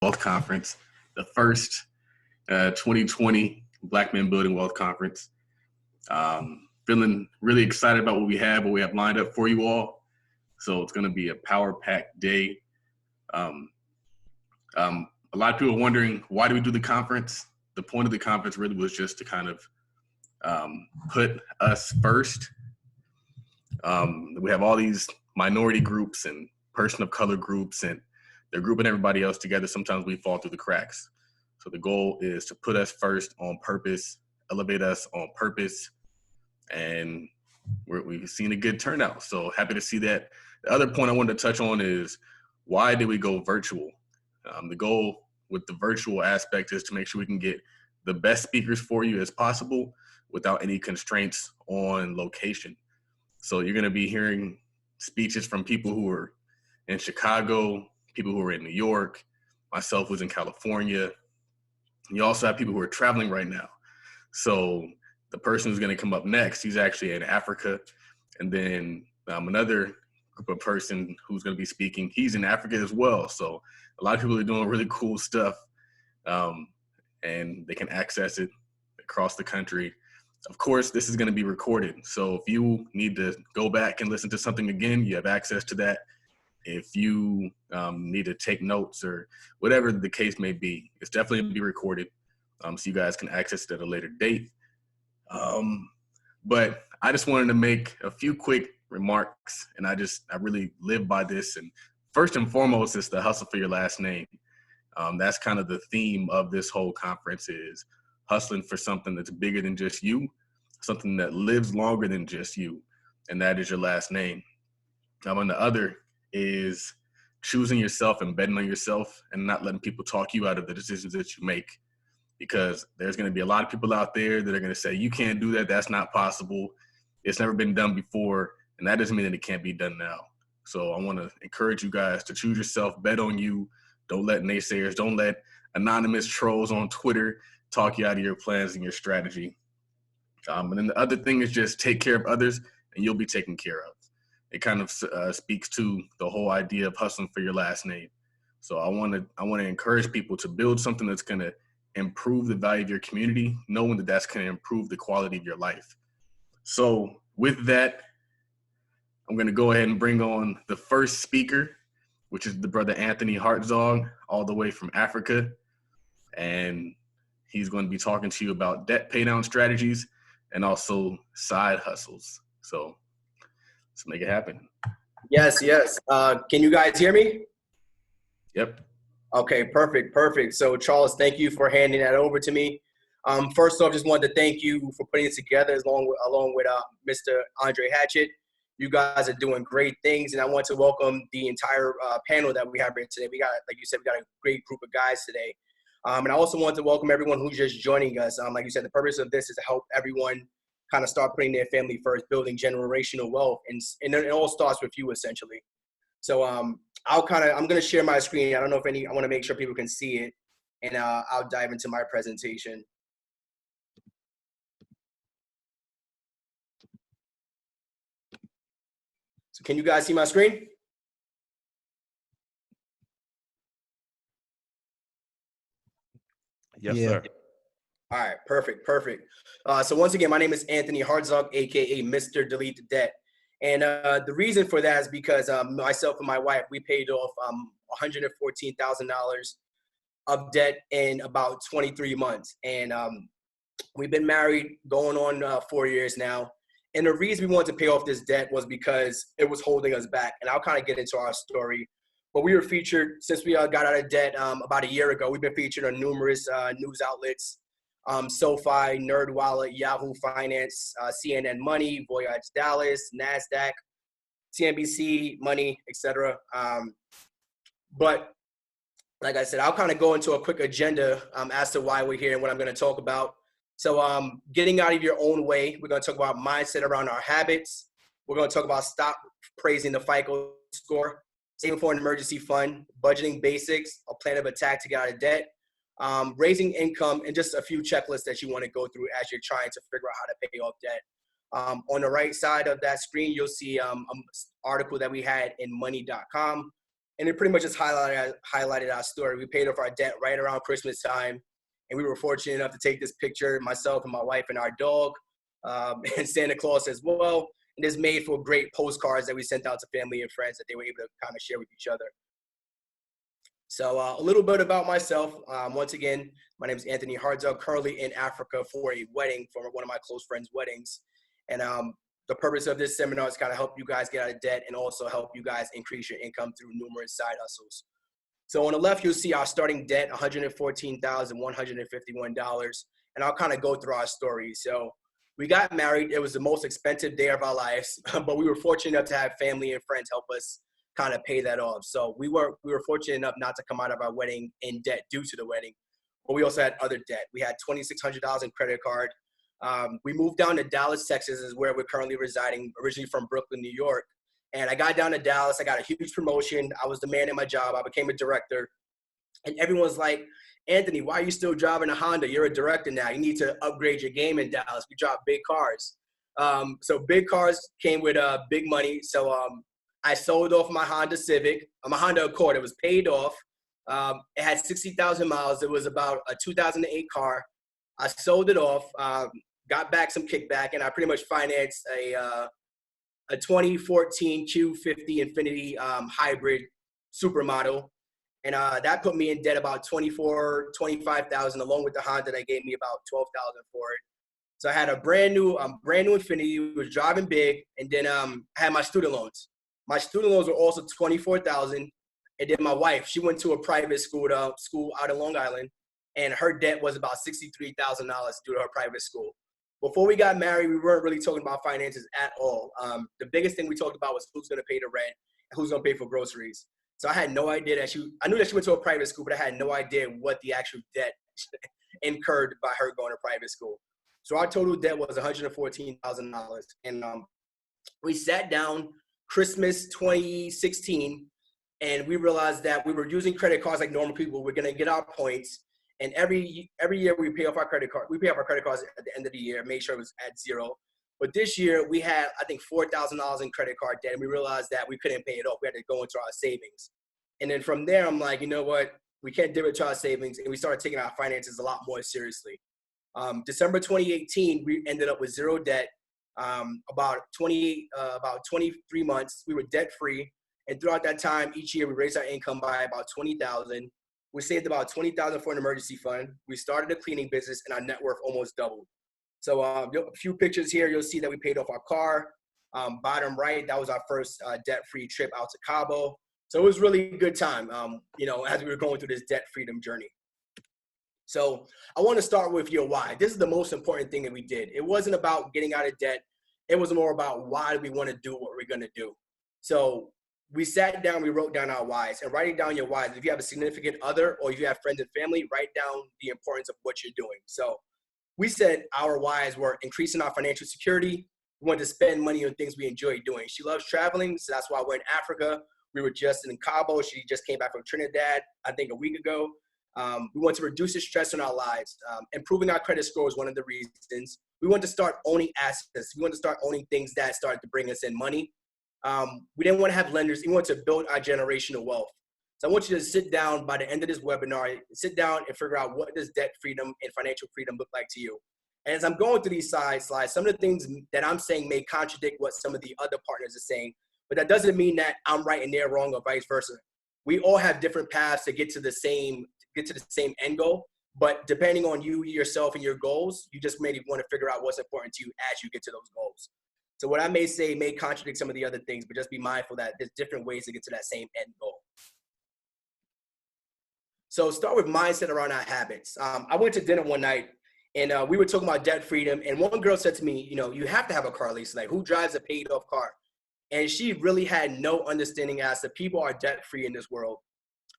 Wealth Conference, the first 2020 Black Men Building Wealth Conference. Feeling really excited about what we have lined up for you all. So it's going to be a power-packed day. A lot of people are wondering, why do we do the conference? The point of the conference really was just to kind of put us first. We have all these minority groups and person of color groups, and they're grouping everybody else together. Sometimes we fall through the cracks. So the goal is to put us first on purpose, elevate us on purpose, and we've seen a good turnout. So happy to see that. The other point I wanted to touch on is, why did we go virtual? The goal with the virtual aspect is to make sure we can get the best speakers for you as possible without any constraints on location. So you're going to be hearing speeches from people who are in Chicago, people who are in New York, myself who's in California. You also have people who are traveling right now. So the person who's going to come up next, he's actually in Africa. And then another group of person who's going to be speaking, he's in Africa as well. So a lot of people are doing really cool stuff, and they can access it across the country. Of course, this is going to be recorded. So if you need to go back and listen to something again, you have access to that. If you need to take notes or whatever the case may be, it's definitely going to be recorded, so you guys can access it at a later date. But I just wanted to make a few quick remarks, and I really live by this. And first and foremost, it's the hustle for your last name. That's kind of the theme of this whole conference, is hustling for something that's bigger than just you, something that lives longer than just you, and that is your last name. On the other is choosing yourself and betting on yourself and not letting people talk you out of the decisions that you make, because there's going to be a lot of people out there that are going to say, you can't do that, that's not possible, it's never been done before, and that doesn't mean that it can't be done now. So I want to encourage you guys to choose yourself, bet on you. Don't let naysayers, don't let anonymous trolls on Twitter talk you out of your plans and your strategy. And then the other thing is just take care of others and you'll be taken care of. It kind of speaks to the whole idea of hustling for your last name. So I want to encourage people to build something that's going to improve the value of your community, knowing that that's going to improve the quality of your life. So with that, I'm going to go ahead and bring on the first speaker, which is the brother Anthony Hartzog, all the way from Africa. And he's going to be talking to you about debt pay down strategies and also side hustles. So let's make it happen. Yes. Can you guys hear me? Yep. Okay, perfect. So Charles, thank you for handing that over to me. First off, just wanted to thank you for putting it together along with Mr. Andre Hatchett. You guys are doing great things, and I want to welcome the entire panel that we have here today. We got, like you said, we got a great group of guys today. And I also want to welcome everyone who's just joining us. Like you said, the purpose of this is to help everyone kind of start putting their family first, building generational wealth, and it all starts with you, essentially. So I'm going to share my screen. I don't know if I want to make sure people can see it, and I'll dive into my presentation. So can you guys see my screen? Yes, sir. All right, perfect. So once again, my name is Anthony Hartzog, aka Mr. Delete the Debt. And the reason for that is because myself and my wife, we paid off $114,000 of debt in about 23 months. And we've been married going on 4 years now. And the reason we wanted to pay off this debt was because it was holding us back. And I'll kind of get into our story. But we were featured, since we got out of debt about a year ago, we've been featured on numerous news outlets, SoFi, NerdWallet, Yahoo Finance, CNN Money, Voyage Dallas, NASDAQ, CNBC Money, etc. But like I said, I'll kind of go into a quick agenda as to why we're here and what I'm going to talk about. So getting out of your own way, we're going to talk about mindset around our habits. We're going to talk about stop praising the FICO score, saving for an emergency fund, budgeting basics, a plan of attack to get out of debt, raising income, and just a few checklists that you want to go through as you're trying to figure out how to pay off debt. On the right side of that screen, you'll see an article that we had in money.com. And it pretty much just highlighted our story. We paid off our debt right around Christmas time. And we were fortunate enough to take this picture, myself and my wife and our dog, and Santa Claus as well. And this made for great postcards that we sent out to family and friends that they were able to kind of share with each other. So a little bit about myself. Once again, my name is Anthony Hardzug, currently in Africa for a wedding, for one of my close friends' weddings. And the purpose of this seminar is kind of help you guys get out of debt and also help you guys increase your income through numerous side hustles. So on the left, you'll see our starting debt, $114,151. And I'll kind of go through our story. So we got married. It was the most expensive day of our lives, but we were fortunate enough to have family and friends help us kind of pay that off. So we were fortunate enough not to come out of our wedding in debt due to the wedding, but we also had other debt. We had $2,600 in credit card. We moved down to Dallas, Texas, is where we're currently residing, originally from Brooklyn, New York. And I got down to Dallas. I got a huge promotion. I was the man at my job. I became a director. And everyone's like, Anthony, why are you still driving a Honda? You're a director now. You need to upgrade your game in Dallas. We drive big cars. So big cars came with big money. So I sold off my Honda Civic, my Honda Accord. It was paid off. It had 60,000 miles. It was about a 2008 car. I sold it off, got back some kickback, and I pretty much financed a 2014 Q50 Infiniti hybrid supermodel. And that put me in debt about $25,000, along with the Honda that gave me about $12,000 for it. So I had a brand new Infiniti, was driving big, and then I had my student loans. My student loans were also $24,000. And then my wife, she went to a private school out in Long Island, and her debt was about $63,000 due to her private school. Before we got married, we weren't really talking about finances at all. The biggest thing we talked about was who's going to pay the rent and who's going to pay for groceries. So I had no idea that I knew that she went to a private school, but I had no idea what the actual debt incurred by her going to private school. So our total debt was $114,000. And we sat down Christmas 2016, and we realized that we were using credit cards like normal people. We're going to get our points. And every year we pay off our credit card. We pay off our credit cards at the end of the year, make sure it was at zero. But this year we had, I think, $4,000 in credit card debt, and we realized that we couldn't pay it off. We had to go into our savings. And then from there, I'm like, you know what? We can't dip into our savings. And we started taking our finances a lot more seriously. December 2018, we ended up with zero debt. About 23 months, we were debt free. And throughout that time, each year we raised our income by about $20,000. We saved about $20,000 for an emergency fund. We started a cleaning business, and our net worth almost doubled. So a few pictures here, you'll see that we paid off our car. Bottom right, that was our first debt-free trip out to Cabo. So it was really a good time, as we were going through this debt freedom journey. So I want to start with your why. This is the most important thing that we did. It wasn't about getting out of debt. It was more about why we want to do what we're going to do. So we sat down, we wrote down our whys, and writing down your whys, if you have a significant other or if you have friends and family, write down the importance of what you're doing. So we said our whys were increasing our financial security. We wanted to spend money on things we enjoy doing. She loves traveling, so that's why we're in Africa. We were just in Cabo. She just came back from Trinidad, I think a week ago. We want to reduce the stress in our lives. Improving our credit score is one of the reasons. We want to start owning assets. We want to start owning things that started to bring us in money. We didn't want to have lenders. We want to build our generational wealth. So I want you to sit down by the end of this webinar, sit down and figure out what does debt freedom and financial freedom look like to you. And as I'm going through these slides, some of the things that I'm saying may contradict what some of the other partners are saying, but that doesn't mean that I'm right and they're wrong or vice versa. We all have different paths to get to the same end goal, but depending on you, yourself, and your goals, you just maybe want to figure out what's important to you as you get to those goals. So what I may say may contradict some of the other things, but just be mindful that there's different ways to get to that same end goal. So start with mindset around our habits. I went to dinner one night, and we were talking about debt freedom, and one girl said to me, you have to have a car lease. Like, who drives a paid off car? And she really had no understanding as to people are debt free in this world.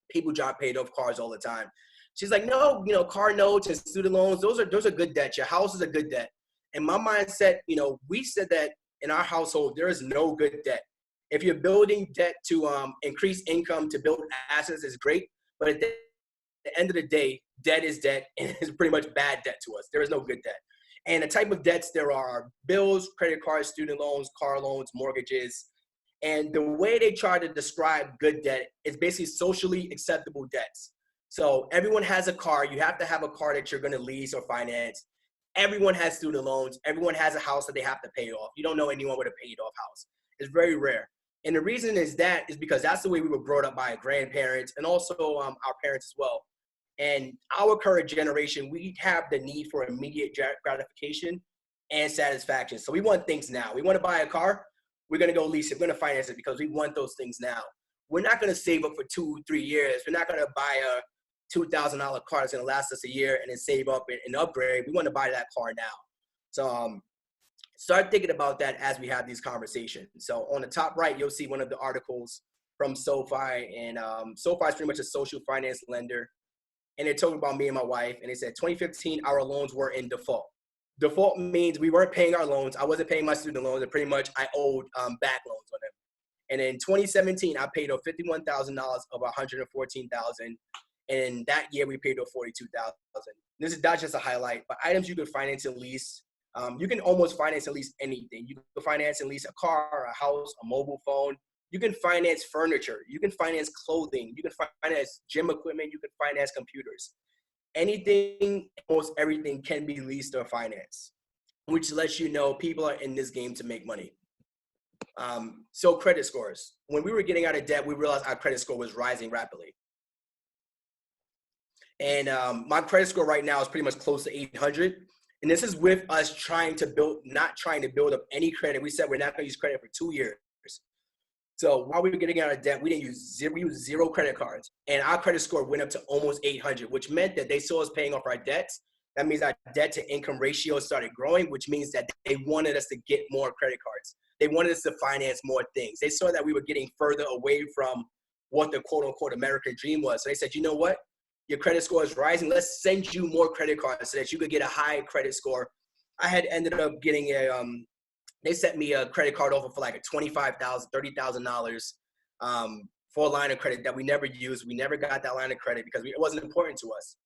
People drive paid off cars all the time. She's like, no, car notes and student loans, those are good debt. Your house is a good debt. And my mindset, we said that in our household, there is no good debt. If you're building debt to increase income, to build assets is great. But at the end of the day, debt is debt, and it's pretty much bad debt to us. There is no good debt. And the type of debts there are bills, credit cards, student loans, car loans, mortgages. And the way they try to describe good debt is basically socially acceptable debts. So everyone has a car. You have to have a car that you're going to lease or finance. Everyone has student loans. Everyone has a house that they have to pay off. You don't know anyone with a paid off house. It's very rare. And the reason is because that's the way we were brought up by our grandparents and also our parents as well. And our current generation, we have the need for immediate gratification and satisfaction. So we want things now. We want to buy a car. We're going to go lease it. We're going to finance it because we want those things now. We're not going to save up for 2-3 years. We're not going to buy a $2,000 car that's going to last us a year and then save up and upgrade. We want to buy that car now. So start thinking about that as we have these conversations. So on the top right, you'll see one of the articles from SoFi. And SoFi is pretty much a social finance lender. And they're talking about me and my wife. And they said 2015, our loans were in default. Default means we weren't paying our loans. I wasn't paying my student loans. And pretty much I owed back loans on them. And in 2017, I paid off $51,000 of $114,000. And that year we paid off $42,000. This is not just a highlight, but items you can finance and lease. You can almost finance and lease anything. You can finance and lease a car, a house, a mobile phone. You can finance furniture. You can finance clothing. You can finance gym equipment. You can finance computers. Anything, almost everything can be leased or financed, which lets you know people are in this game to make money. So credit scores. When we were getting out of debt, we realized our credit score was rising rapidly. And my credit score right now is pretty much close to 800. And this is with us not trying to build up any credit. We said we're not going to use credit for 2 years. So while we were getting out of debt, we used zero credit cards. And our credit score went up to almost 800, which meant that they saw us paying off our debts. That means our debt to income ratio started growing, which means that they wanted us to get more credit cards. They wanted us to finance more things. They saw that we were getting further away from what the quote unquote American dream was. So they said, you know what? Your credit score is rising. Let's send you more credit cards so that you could get a high credit score. I had ended up getting they sent me a credit card offer for like a $25,000, $30,000 for a line of credit that we never used. We never got that line of credit because it wasn't important to us.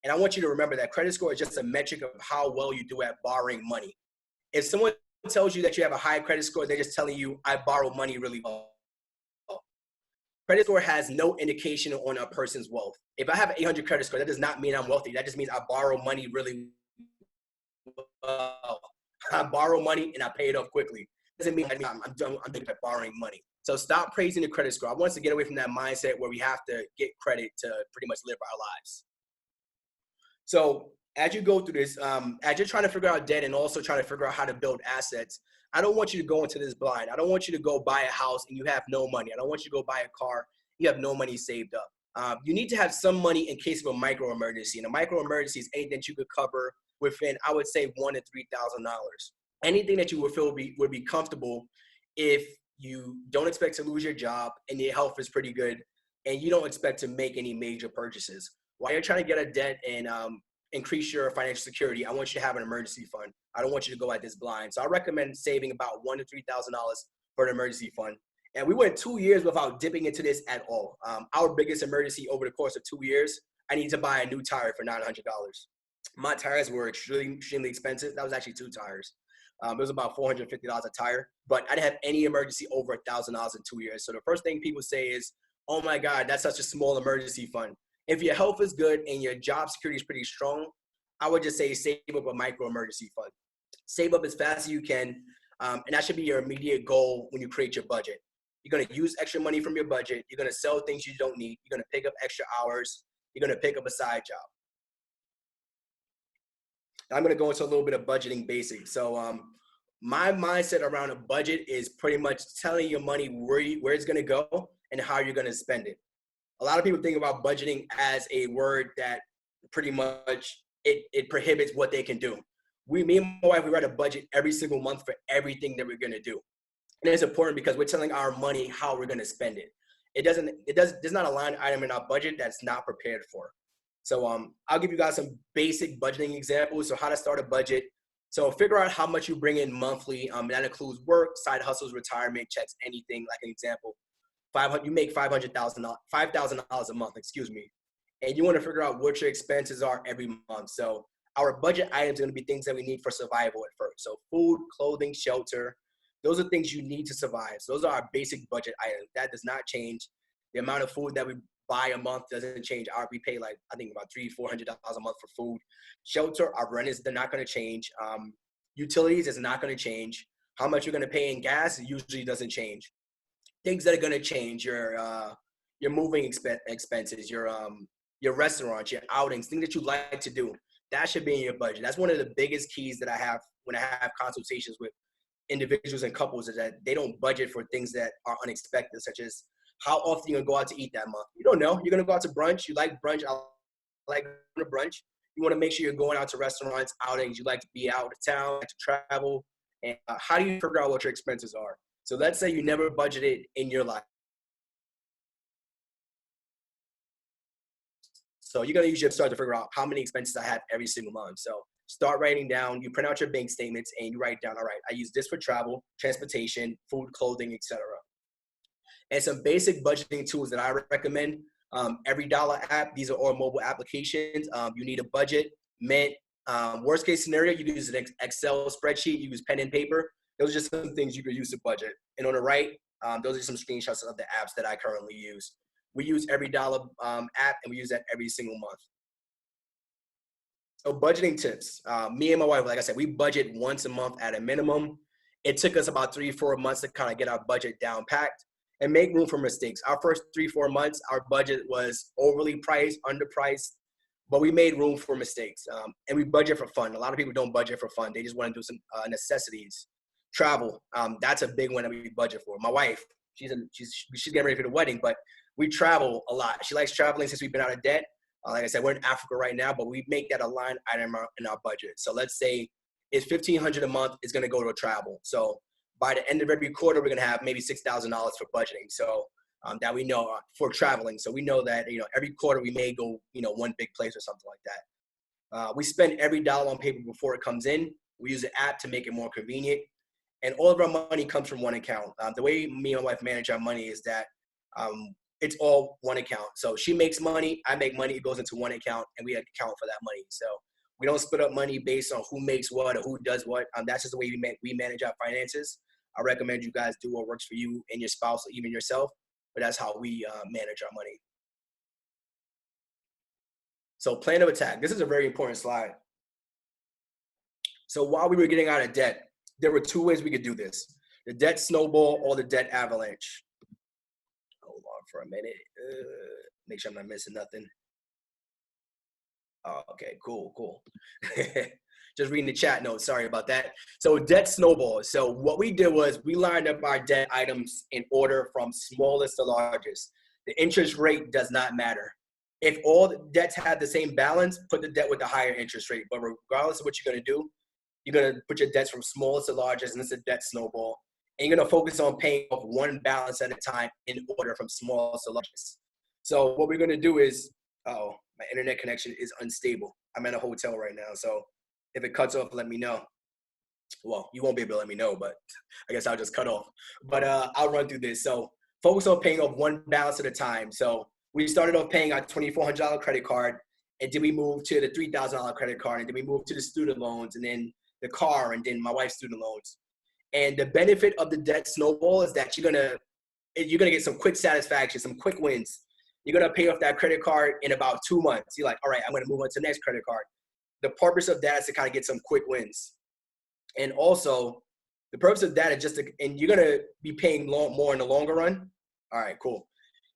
And I want you to remember that credit score is just a metric of how well you do at borrowing money. If someone tells you that you have a high credit score, they're just telling you, I borrow money really well. Credit score has no indication on a person's wealth. If I have an 800 credit score, that does not mean I'm wealthy. That just means I borrow money really well. I borrow money and I pay it off quickly. Doesn't mean I'm done at borrowing money. So stop praising the credit score. I want us to get away from that mindset where we have to get credit to pretty much live our lives. So as you go through this, as you're trying to figure out debt and also trying to figure out how to build assets, I don't want you to go into this blind. I don't want you to go buy a house and you have no money. I don't want you to go buy a car, you have no money saved up. You need to have some money in case of a micro emergency. And a micro emergency is anything that you could cover within, I would say, $1,000 to $3,000. Anything that you would feel would be comfortable if you don't expect to lose your job and your health is pretty good and you don't expect to make any major purchases. While you're trying to get a debt and increase your financial security, I want you to have an emergency fund. I don't want you to go at this blind. So I recommend saving about $1,000 to $3,000 for an emergency fund. And we went 2 years without dipping into this at all. Our biggest emergency over the course of 2 years, I need to buy a new tire for $900. My tires were extremely expensive. That was actually 2 tires. It was about $450 a tire, but I didn't have any emergency over $1,000 in 2 years. So the first thing people say is, oh my God, that's such a small emergency fund. If your health is good and your job security is pretty strong, I would just say save up a micro emergency fund. Save up as fast as you can. And that should be your immediate goal when you create your budget. You're going to use extra money from your budget. You're going to sell things you don't need. You're going to pick up extra hours. You're going to pick up a side job. I'm going to go into a little bit of budgeting basics. So my mindset around a budget is pretty much telling your money where it's going to go and how you're going to spend it. A lot of people think about budgeting as a word that pretty much it prohibits what they can do. Me and my wife, we write a budget every single month for everything that we're going to do. And it's important because we're telling our money how we're going to spend it. There's not a line item in our budget that's not prepared for. So I'll give you guys some basic budgeting examples. So how to start a budget. So figure out how much you bring in monthly. That includes work, side hustles, retirement checks, anything. Like an example, you make $5,000 a month, and you want to figure out what your expenses are every month. So our budget items are going to be things that we need for survival at first. So food, clothing, shelter. Those are things you need to survive. So those are our basic budget items. That does not change. The amount of food that we buy a month doesn't change. We pay like, I think about $300-400 a month for food. Shelter, our rent they're not going to change. Utilities is not going to change. How much you're going to pay in gas usually doesn't change. Things that are going to change, your moving expenses, your restaurants, your outings, things that you like to do. That should be in your budget. That's one of the biggest keys that I have when I have consultations with individuals and couples, is that they don't budget for things that are unexpected, such as how often you're going to go out to eat that month. You don't know. You're going to go out to brunch. You like brunch. I like going to brunch. You want to make sure you're going out to restaurants, outings. You like to be out of town, like to travel. And how do you figure out what your expenses are? So let's say you never budgeted in your life. So you're going to usually start to figure out how many expenses I have every single month. So start writing down, you print out your bank statements and you write down, all right, I use this for travel, transportation, food, clothing, etc. And some basic budgeting tools that I recommend. EveryDollar app. These are all mobile applications. You need a budget, Mint. Worst case scenario, you can use an Excel spreadsheet. You use pen and paper. Those are just some things you could use to budget. And on the right, those are some screenshots of the apps that I currently use. We use EveryDollar app, and we use that every single month. So budgeting tips. Me and my wife, like I said, we budget once a month at a minimum. It took us about 3-4 months to kind of get our budget down packed and make room for mistakes. Our first 3-4 months, our budget was overly priced, underpriced, but we made room for mistakes. And we budget for fun. A lot of people don't budget for fun. They just want to do some necessities. Travel, that's a big one that we budget for. My wife, she's getting ready for the wedding, but we travel a lot. She likes traveling since we've been out of debt. Like I said, we're in Africa right now, but we make that a line item in our budget. So let's say it's $1,500 a month is going to go to travel. So by the end of every quarter, we're going to have maybe $6,000 for budgeting. So that we know for traveling. So we know that, every quarter we may go, one big place or something like that. We spend every dollar on paper before it comes in. We use an app to make it more convenient. And all of our money comes from one account. The way me and my wife manage our money is that it's all one account. So she makes money, I make money, it goes into one account, and we account for that money. So we don't split up money based on who makes what or who does what. That's just the way we manage our finances. I recommend you guys do what works for you and your spouse or even yourself, but that's how we manage our money. So plan of attack. This is a very important slide. So while we were getting out of debt, there were 2 ways we could do this: the debt snowball or the debt avalanche. Hold on for a minute. Make sure I'm not missing nothing. Oh, okay, cool. Just reading the chat notes. Sorry about that. So debt snowball. So what we did was we lined up our debt items in order from smallest to largest. The interest rate does not matter. If all the debts have the same balance, put the debt with the higher interest rate. But regardless of what you're going to do, you're going to put your debts from smallest to largest, and it's a debt snowball. And you're going to focus on paying off one balance at a time in order from smallest to largest. So what we're going to do is, my internet connection is unstable. I'm at a hotel right now. So if it cuts off, let me know. Well, you won't be able to let me know, but I guess I'll just cut off. But I'll run through this. So focus on paying off one balance at a time. So we started off paying our $2,400 credit card, and then we moved to the $3,000 credit card, and then we moved to the student loans, and then the car, and then my wife's student loans. And the benefit of the debt snowball is that you're gonna get some quick satisfaction, some quick wins. You're gonna pay off that credit card in about 2 months. You're like, all right, I'm gonna move on to the next credit card. The purpose of that is to kind of get some quick wins. And also, the purpose of that is and you're gonna be paying more in the longer run. All right, cool.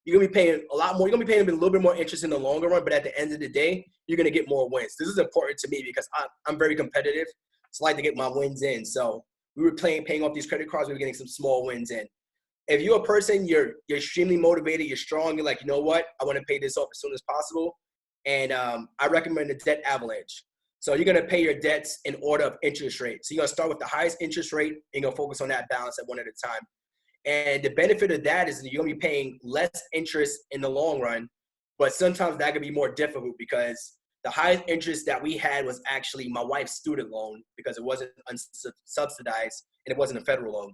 You're gonna be paying a lot more. You're gonna be paying a little bit more interest in the longer run, but at the end of the day, you're gonna get more wins. This is important to me because I'm very competitive. So I like to get my wins in. So we were paying off these credit cards. We were getting some small wins in. If you're a person, you're extremely motivated, you're strong, you're like, you know what? I want to pay this off as soon as possible. And I recommend the debt avalanche. So you're going to pay your debts in order of interest rate. So you're going to start with the highest interest rate and you're going to focus on that balance at one at a time. And the benefit of that is that you're going to be paying less interest in the long run, but sometimes that can be more difficult because the highest interest that we had was actually my wife's student loan because it wasn't subsidized and it wasn't a federal loan.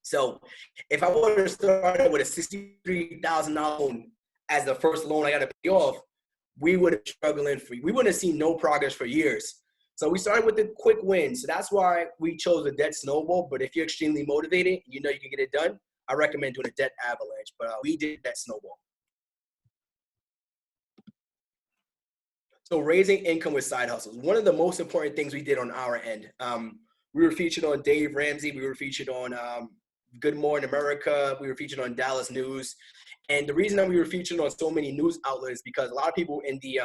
So if I would have started with a $63,000 loan as the first loan I got to pay off, we would have struggling we wouldn't have seen no progress for years. So we started with the quick wins. So that's why we chose the debt snowball. But if you're extremely motivated, you know you can get it done, I recommend doing a debt avalanche. But we did that snowball. So raising income with side hustles. One of the most important things we did on our end. We were featured on Dave Ramsey. We were featured on Good Morning America. We were featured on Dallas News. And the reason that we were featured on so many news outlets is because a lot of people in the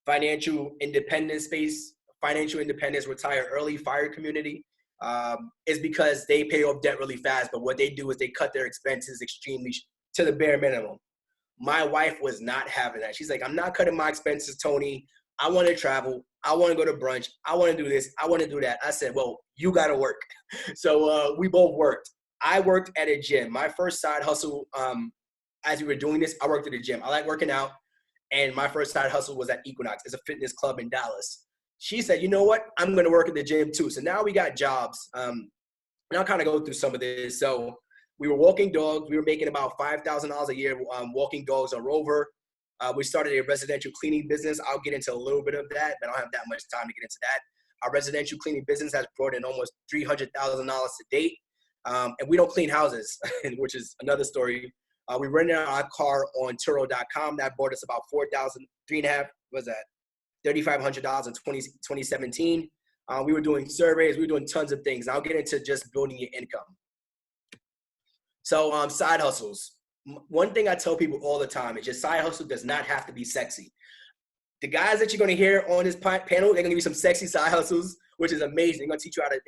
financial independence space, financial independence, retire early, fire community, is because they pay off debt really fast. But what they do is they cut their expenses extremely to the bare minimum. My wife was not having that. She's like, I'm not cutting my expenses, Tony. I want to travel. I want to go to brunch. I want to do this. I want to do that. I said, well, you got to work. So we both worked. I worked at a gym. My first side hustle, as we were doing this, I worked at a gym. I like working out. And my first side hustle was at Equinox. It's a fitness club in Dallas. She said, you know what? I'm going to work at the gym too. So now we got jobs. And I'll kind of go through some of this. So we were walking dogs. We were making about $5,000 a year walking dogs on Rover. We started a residential cleaning business. I'll get into a little bit of that, but I don't have that much time to get into that. Our residential cleaning business has brought in almost $300,000 to date. And we don't clean houses, which is another story. We rented out our car on Turo.com. That brought us about $3,500 in 2017. We were doing surveys. We were doing tons of things. I'll get into just building your income. So side hustles. One thing I tell people all the time is your side hustle does not have to be sexy. The guys that you're going to hear on this panel, they're going to give you some sexy side hustles, which is amazing. They're going to teach you how to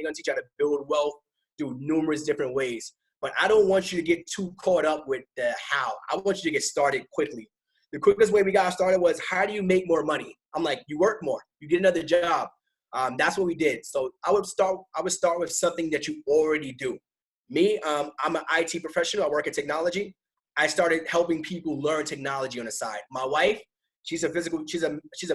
build wealth through numerous different ways. But I don't want you to get too caught up with the how. I want you to get started quickly. The quickest way we got started was, how do you make more money? I'm like, you work more, you get another job. That's what we did. So I would start with something that you already do. Me, I'm an IT professional. I work in technology. I started helping people learn technology on the side. My wife, she's a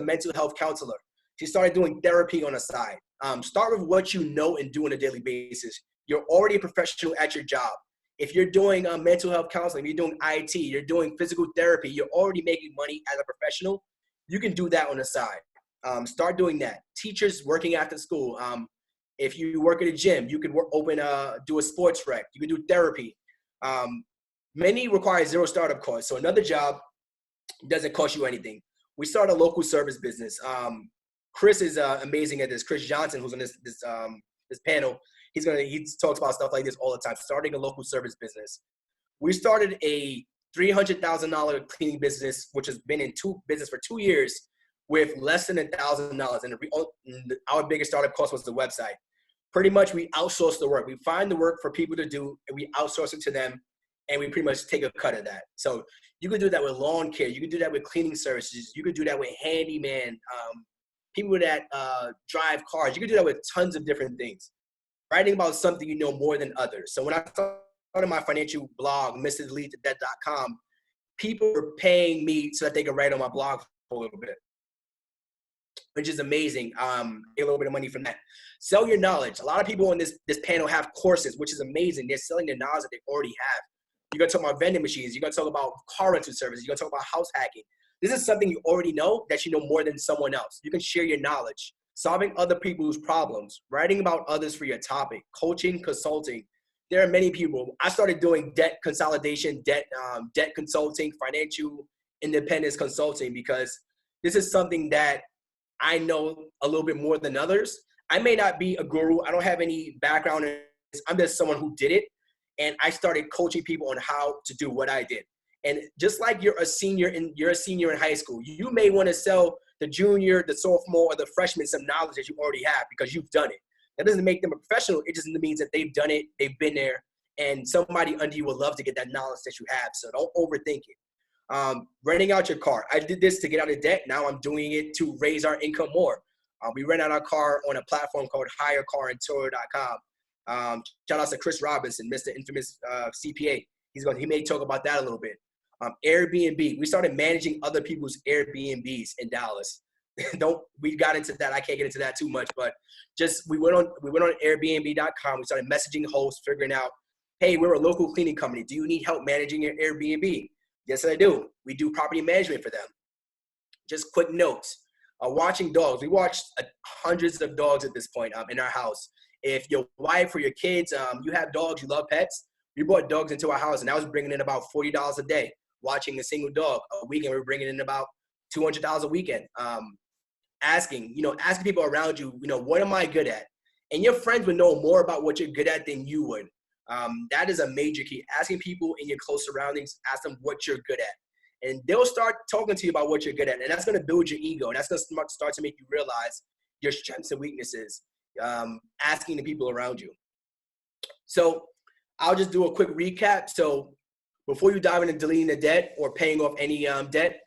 mental health counselor. She started doing therapy on the side. Start with what you know and do on a daily basis. You're already a professional at your job. If you're doing mental health counseling, you're doing IT, you're doing physical therapy, you're already making money as a professional, you can do that on the side. Start doing that. Teachers working after school. If you work at a gym, you can do a sports rec. You can do therapy. Many require zero startup costs. So another job doesn't cost you anything. We started a local service business. Chris is amazing at this. Chris Johnson, who's on this panel, he talks about stuff like this all the time. Starting a local service business. We started a $300,000 cleaning business, which has been in business for 2 years, with less than $1,000. And our biggest startup cost was the website. Pretty much, we outsource the work. We find the work for people to do, and we outsource it to them, and we pretty much take a cut of that. So you could do that with lawn care. You could do that with cleaning services. You could do that with handyman, people that drive cars. You could do that with tons of different things. Writing about something you know more than others. So when I started my financial blog, MrDeleteTheDebt.com, people were paying me so that they could write on my blog for a little bit, which is amazing. Get a little bit of money from that. Sell your knowledge. A lot of people on this panel have courses, which is amazing. They're selling the knowledge that they already have. You're going to talk about vending machines. You're going to talk about car rental services. You're going to talk about house hacking. This is something you already know that you know more than someone else. You can share your knowledge. Solving other people's problems, writing about others for your topic, coaching, consulting. There are many people. I started doing debt consolidation, debt consulting, financial independence consulting, because this is something that I know a little bit more than others. I may not be a guru. I don't have any background in this. I'm just someone who did it. And I started coaching people on how to do what I did. And just like you're a senior in high school, you may want to sell the junior, the sophomore, or the freshman some knowledge that you already have because you've done it. That doesn't make them a professional. It just means that they've done it, they've been there, and somebody under you would love to get that knowledge that you have. So don't overthink it. Renting out your car. I did this to get out of debt. Now I'm doing it to raise our income more. We rent out our car on a platform called HireCarAndTour.com. Shout out to Chris Robinson, Mr. Infamous CPA. He may talk about that a little bit. Airbnb. We started managing other people's Airbnbs in Dallas. We got into that. I can't get into that too much, but we went on Airbnb.com. We started messaging hosts, figuring out, hey, we're a local cleaning company. Do you need help managing your Airbnb? Yes, I do. We do property management for them. Just quick notes. Watching dogs. We watch hundreds of dogs at this point in our house. If your wife or your kids, you have dogs, you love pets, we brought dogs into our house, and I was bringing in about $40 a day watching a single dog. A weekend, we were bringing in about $200 a weekend. Asking people around you, what am I good at? And your friends would know more about what you're good at than you would. That is a major key. Asking people in your close surroundings, ask them what you're good at. And they'll start talking to you about what you're good at. And that's going to build your ego. And that's going to start to make you realize your strengths and weaknesses, asking the people around you. So I'll just do a quick recap. So before you dive into deleting the debt or paying off any debt,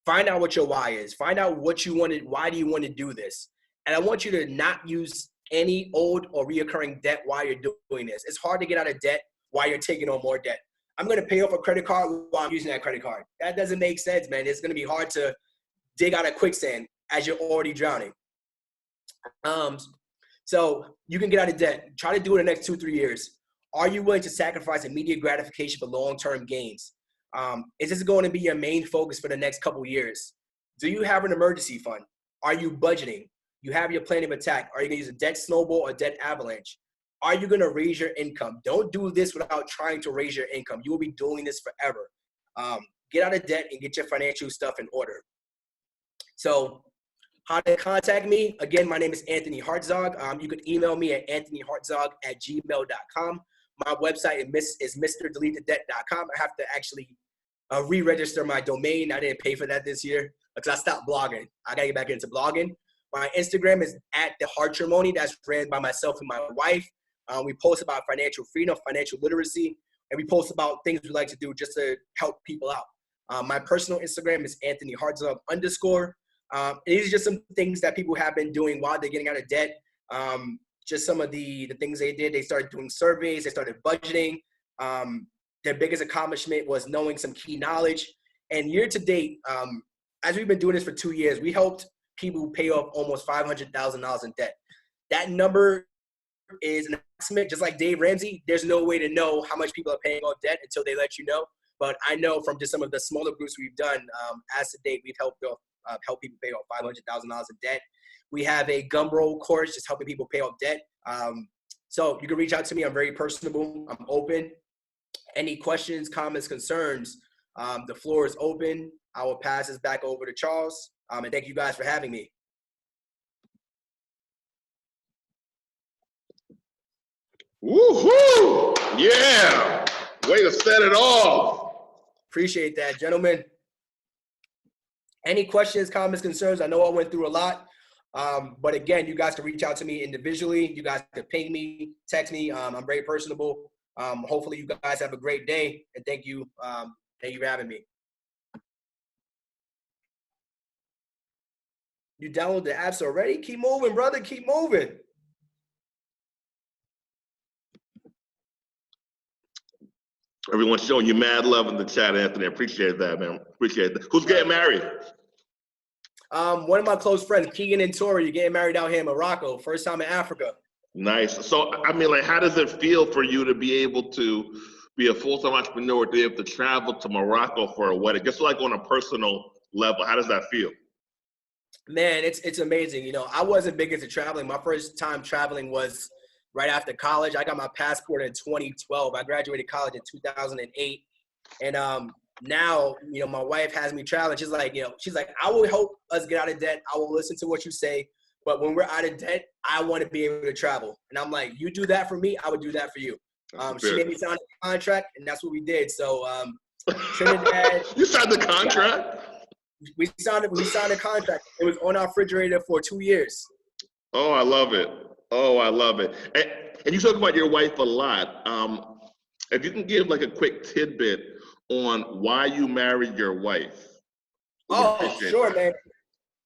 find out what your why is. Find out what you wanted. Why do you want to do this? And I want you to not use any old or reoccurring debt while you're doing this. It's hard to get out of debt while you're taking on more debt. I'm going to pay off a credit card while I'm using that credit card. That doesn't make sense, man. It's going to be hard to dig out of quicksand as you're already drowning. So you can get out of debt. Try to do it in the next 2-3 years. Are you willing to sacrifice immediate gratification for long-term gains? Is this going to be your main focus for the next couple years? Do you have an emergency fund? Are you budgeting? You have your plan of attack. Are you going to use a debt snowball or debt avalanche? Are you going to raise your income? Don't do this without trying to raise your income. You will be doing this forever. Get out of debt and get your financial stuff in order. So how to contact me? Again, my name is Anthony Hartzog. You can email me at anthonyhartzog@gmail.com. My website is mrdeletethedebt.com. I have to actually re-register my domain. I didn't pay for that this year because I stopped blogging. I got to get back into blogging. My Instagram is @thehartrimony. That's ran by myself and my wife. We post about financial freedom, financial literacy, and we post about things we like to do just to help people out. My personal Instagram is Anthony Hartzog _. These are just some things that people have been doing while they're getting out of debt. Just some of the things they did. They started doing surveys. They started budgeting. Their biggest accomplishment was knowing some key knowledge. And year to date, as we've been doing this for 2 years, we helped people pay off almost $500,000 in debt. That number is an estimate. Just like Dave Ramsey, there's no way to know how much people are paying off debt until they let you know. But I know from just some of the smaller groups we've done, as to date, we've help people pay off $500,000 in debt. We have a Gumroad course just helping people pay off debt. So you can reach out to me. I'm very personable. I'm open. Any questions, comments, concerns, the floor is open. I will pass this back over to Charles. And thank you guys for having me. Woohoo! Yeah! Way to set it off. Appreciate that, gentlemen. Any questions, comments, concerns? I know I went through a lot. But again, you guys can reach out to me individually. You guys can ping me, text me. I'm very personable. Hopefully you guys have a great day, and thank you for having me. You download the apps already? Keep moving, brother. Keep moving. Everyone's showing you mad love in the chat, Anthony. I appreciate that, man. Appreciate that. Who's getting married? One of my close friends, Keegan and Tori, you're getting married out here in Morocco. First time in Africa. Nice. So, I mean, like, how does it feel for you to be able to be a full-time entrepreneur, to be able to travel to Morocco for a wedding? Just like on a personal level, how does that feel? Man, it's amazing. I wasn't big into traveling. My first time traveling was right after college. I got my passport in 2012. I graduated college in 2008. And now, my wife has me traveling. She's like, I will help us get out of debt. I will listen to what you say. But when we're out of debt, I want to be able to travel. And I'm like, you do that for me, I would do that for you. She made me sign a contract, and that's what we did. So Trinidad. You signed the contract? We signed a contract. It was on our refrigerator for 2 years. Oh, I love it. Oh, I love it. And you talk about your wife a lot. If you can give like a quick tidbit on why you married your wife. Oh, sure, man.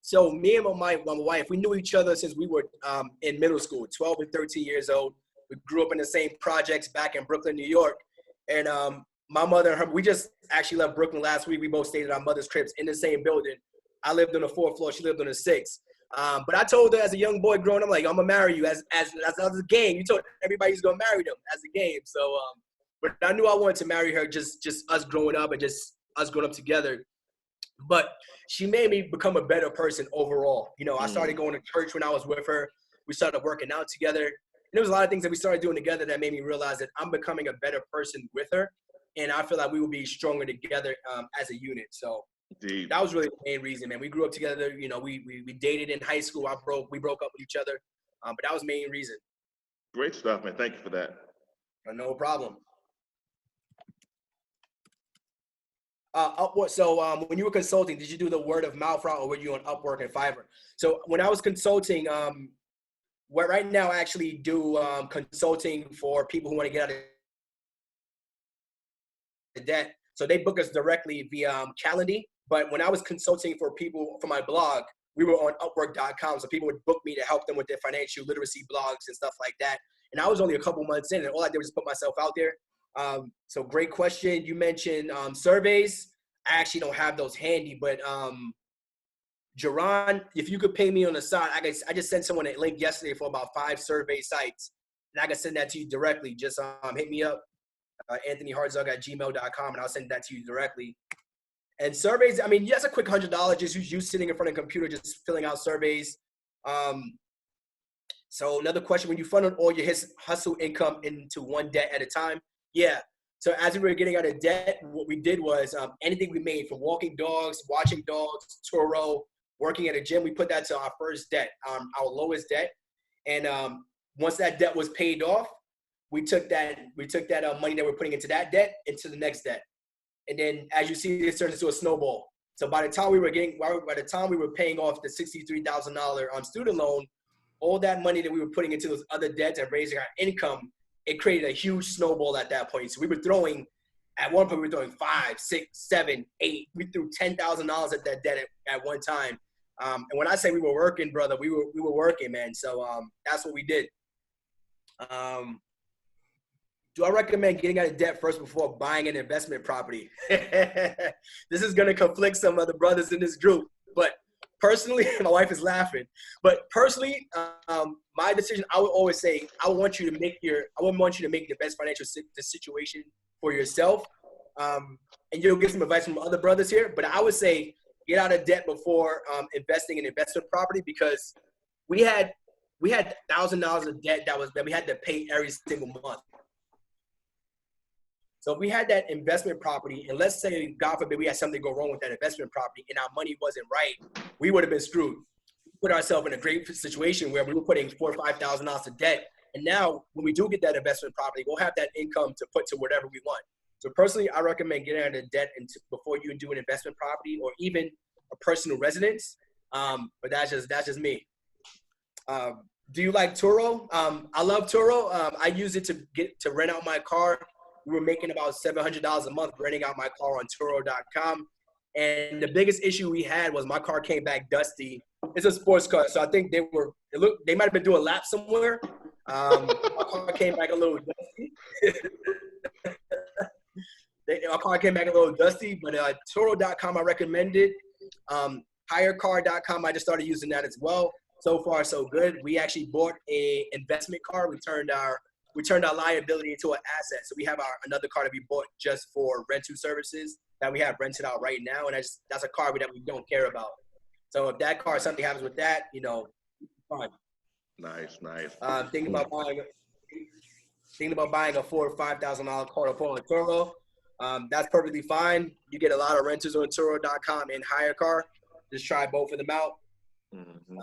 So me and my wife, we knew each other since we were in middle school, 12 and 13 years old. We grew up in the same projects back in Brooklyn, New York. And my mother and her, we just actually left Brooklyn last week. We both stayed at our mother's cribs in the same building. I lived on the 4th floor. She lived on the 6th. But I told her as a young boy growing up, like, I'm going to marry you as a game. You told everybody you're going to marry them as a game. So, but I knew I wanted to marry her, just us growing up and just us growing up together. but she made me become a better person overall. You know, I started Mm. going to church when I was with her. We started working out together. And there was a lot of things that we started doing together that made me realize that I'm becoming a better person with her. And I feel like we will be stronger together as a unit. So Indeed. that was really the main reason, man. We grew up together. You know, we dated in high school. We broke up with each other. But that was the main reason. Great stuff, man. Thank you for that. No problem. Upwork. So when you were consulting, did you do the word of mouth route, or were you on Upwork and Fiverr? So when I was consulting, right now I actually do consulting for people who want to get out of debt. So they book us directly via Calendly. But when I was consulting for people for my blog, we were on Upwork.com. So people would book me to help them with their financial literacy blogs and stuff like that. And I was only a couple months in, and all I did was put myself out there. So great question. You mentioned surveys. I actually don't have those handy, but Jaron, if you could pay me on the side, I just sent someone a link yesterday for about 5 survey sites, and I can send that to you directly. Just hit me up, anthonyhartzog@gmail.com, and I'll send that to you directly. And surveys, I mean, that's a quick $100 just you sitting in front of a computer just filling out surveys. So another question, when you funneled all your hustle income into one debt at a time? Yeah. So as we were getting out of debt, what we did was anything we made from walking dogs, watching dogs, Turo, working at a gym, we put that to our first debt, our lowest debt. And once that debt was paid off, we took that money that we're putting into that debt into the next debt. And then as you see, this turns into a snowball. So by the time we were paying off the $63,000 student loan, all that money that we were putting into those other debts and raising our income, it created a huge snowball at that point. So at one point we were throwing 5, 6, 7, 8. We threw $10,000 at that debt at one time. And when I say we were working, brother, we were working, man. So that's what we did. Do I recommend getting out of debt first before buying an investment property? This is going to conflict some of the brothers in this group. But personally, my wife is laughing. But personally, my decision, I would always say, I wouldn't want you to make the best financial situation for yourself. And you'll get some advice from other brothers here. But I would say get out of debt before investing in investment property, because we had $1,000 of debt that we had to pay every single month. So if we had that investment property, and let's say, God forbid, we had something go wrong with that investment property and our money wasn't right, we would have been screwed. We put ourselves in a great situation where we were putting $4,000 or $5,000 of debt. And now when we do get that investment property, we'll have that income to put to whatever we want. So personally, I recommend getting out of debt before you do an investment property or even a personal residence. But that's just me. Do you like Turo? I love Turo. I use it to rent out my car. We were making about $700 a month renting out my car on Turo.com. And the biggest issue we had was my car came back dusty. It's a sports car, so I think they might have been doing laps somewhere. My car came back a little dusty. Our car came back a little dusty, but Turo.com I recommend it. HireCar.com, I just started using that as well. So far, so good. We actually bought a investment car. We turned our liability into an asset. So we have another car that we bought just for rental services that we have rented out right now. And that's a car that we don't care about. So if that car, something happens with that, fine. Nice. Thinking about buying a $4,000 or $5,000 car to put on Turo. That's perfectly fine. You get a lot of renters on Turo.com and HireCar. Just try both of them out. Mm-hmm.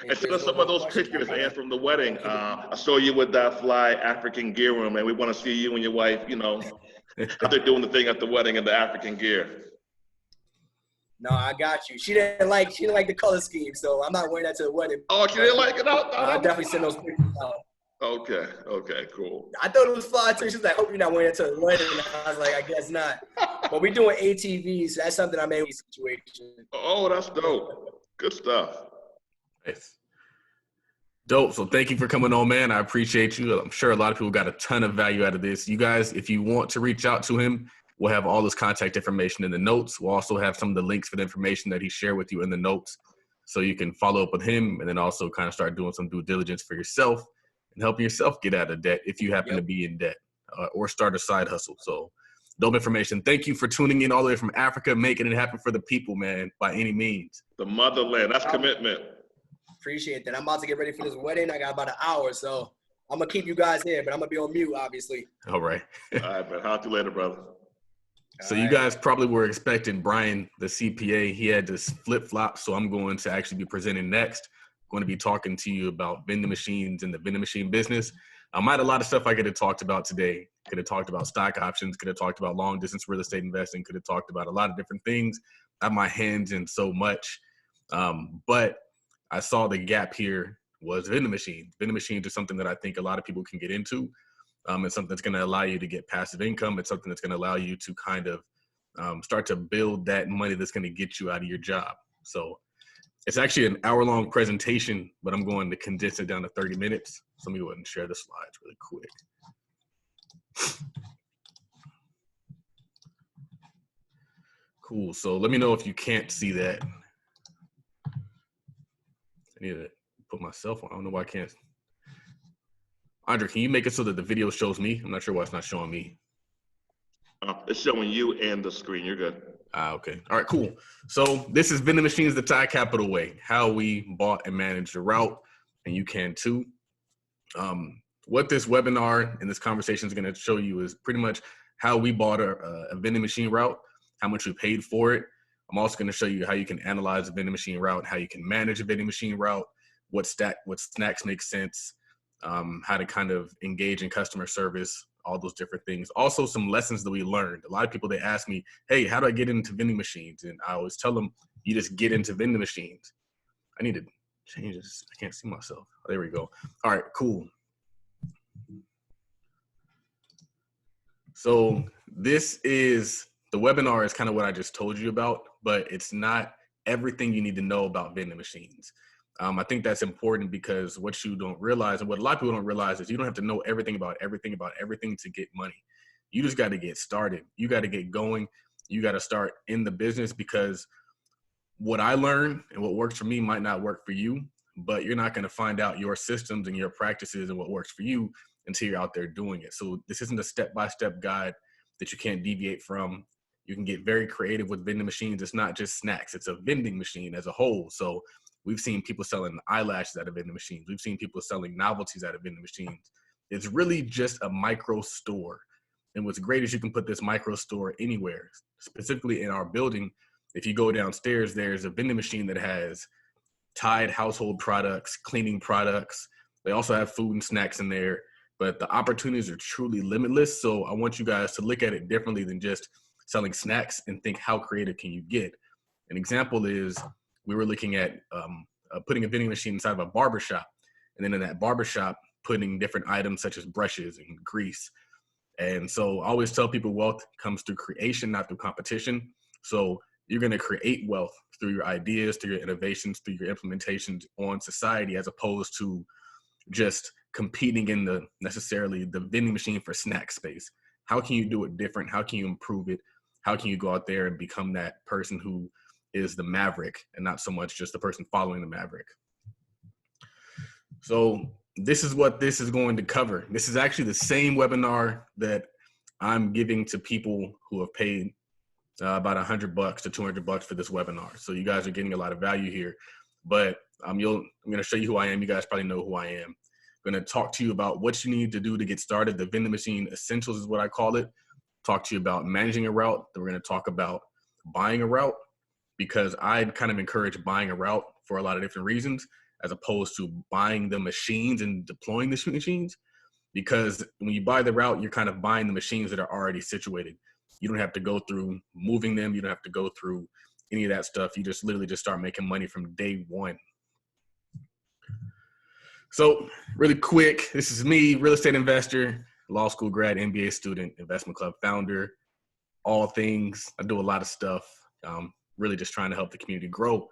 And send us some of those pictures, and from the wedding. I saw you with that fly African gear room, and we want to see you and your wife, how they're doing the thing at the wedding in the African gear. No, I got you. She didn't like the color scheme, so I'm not wearing that to the wedding. Oh, she didn't like it? I'll definitely send those pictures out. Okay, cool. I thought it was fly too. She was like, "Hope you're not wearing it to the wedding." And I was like, "I guess not." But we're doing ATVs. So that's something I made with the situation. Oh, that's dope. Good stuff. Nice. Dope. So thank you for coming on, man. I appreciate you. I'm sure a lot of people got a ton of value out of this. You guys, if you want to reach out to him, we'll have all his contact information in the notes. We'll also have some of the links for the information that he shared with you in the notes, so you can follow up with him and then also kind of start doing some due diligence for yourself and helping yourself get out of debt if you happen to be in debt or start a side hustle. So Dope information. Thank you for tuning in all the way from Africa, making it happen for the people, man, by any means. The motherland. That's commitment. Appreciate that. I'm about to get ready for this wedding. I got about an hour, so I'm going to keep you guys here, but I'm going to be on mute, obviously. All right. All right, man. Holler to you later, brother. So you guys probably were expecting Brian, the CPA. He had this flip-flop, so I'm going to actually be presenting next. I'm going to be talking to you about vending machines and the vending machine business. I had a lot of stuff I could have talked about today. Could have talked about stock options, could have talked about long-distance real estate investing, could have talked about a lot of different things. I have my hands in so much. But I saw the gap here was vending machines. Vending machines are something that I think a lot of people can get into. It's something that's going to allow you to get passive income. It's something that's going to allow you to kind of start to build that money that's going to get you out of your job. So it's actually an hour-long presentation, but I'm going to condense it down to 30 minutes. So let me go ahead and share the slides really quick. Cool. So let me know if you can't see that. I need to put myself on. I don't know why I can't. Andre, can you make it so that the video shows me? I'm not sure why it's not showing me. It's showing you and the screen. You're good. Okay. All right, cool. So this is Vending Machines the Todd Capital way, how we bought and managed the route, and you can too. What this webinar and this conversation is going to show you is pretty much how we bought a vending machine route, how much we paid for it. I'm also going to show you how you can analyze a vending machine route, how you can manage a vending machine route, what snacks make sense, how to kind of engage in customer service, all those different things. Also some lessons that we learned. A lot of people, they ask me, hey, how do I get into vending machines? And I always tell them, you just get into vending machines. I need to change this. I can't see myself. There we go. All right, cool. So this is, the webinar is kind of what I just told you about, but it's not everything you need to know about vending machines. I think that's important because what you don't realize, and what a lot of people don't realize, is you don't have to know everything about everything to get money. You just got to get started. You got to get going. You got to start in the business, because what I learned and what works for me might not work for you, but you're not going to find out your systems and your practices and what works for you until you're out there doing it. So this isn't a step-by-step guide that you can't deviate from. You can get very creative with vending machines. It's not just snacks. It's a vending machine as a whole. So we've seen people selling eyelashes out of vending machines. We've seen people selling novelties out of vending machines. It's really just a micro store. And what's great is you can put this micro store anywhere. Specifically in our building, if you go downstairs, there's a vending machine that has Tide household products, cleaning products. They also have food and snacks in there, but the opportunities are truly limitless. So I want you guys to look at it differently than just selling snacks and think, how creative can you get? An example is, we were looking at putting a vending machine inside of a barbershop, and then in that barbershop, putting different items such as brushes and grease. And so I always tell people wealth comes through creation, not through competition. So you're going to create wealth through your ideas, through your innovations, through your implementations on society, as opposed to just competing in the vending machine for snack space. How can you do it different? How can you improve it? How can you go out there and become that person who is the maverick and not so much just the person following the maverick? So this is what this is going to cover. This is actually the same webinar that I'm giving to people who have paid about $100 to $200 for this webinar. So you guys are getting a lot of value here, but I'm going to show you who I am. You guys probably know who I am. I'm going to talk to you about what you need to do to get started. The vending machine essentials is what I call it. Talk to you about managing a route. Then we're going to talk about buying a route, because I kind of encourage buying a route for a lot of different reasons, as opposed to buying the machines and deploying the machines. Because when you buy the route, you're kind of buying the machines that are already situated. You don't have to go through moving them. You don't have to go through any of that stuff. You just literally just start making money from day one. So really quick, this is me, real estate investor, law school grad, MBA student, investment club founder, all things. I do a lot of stuff, really just trying to help the community grow.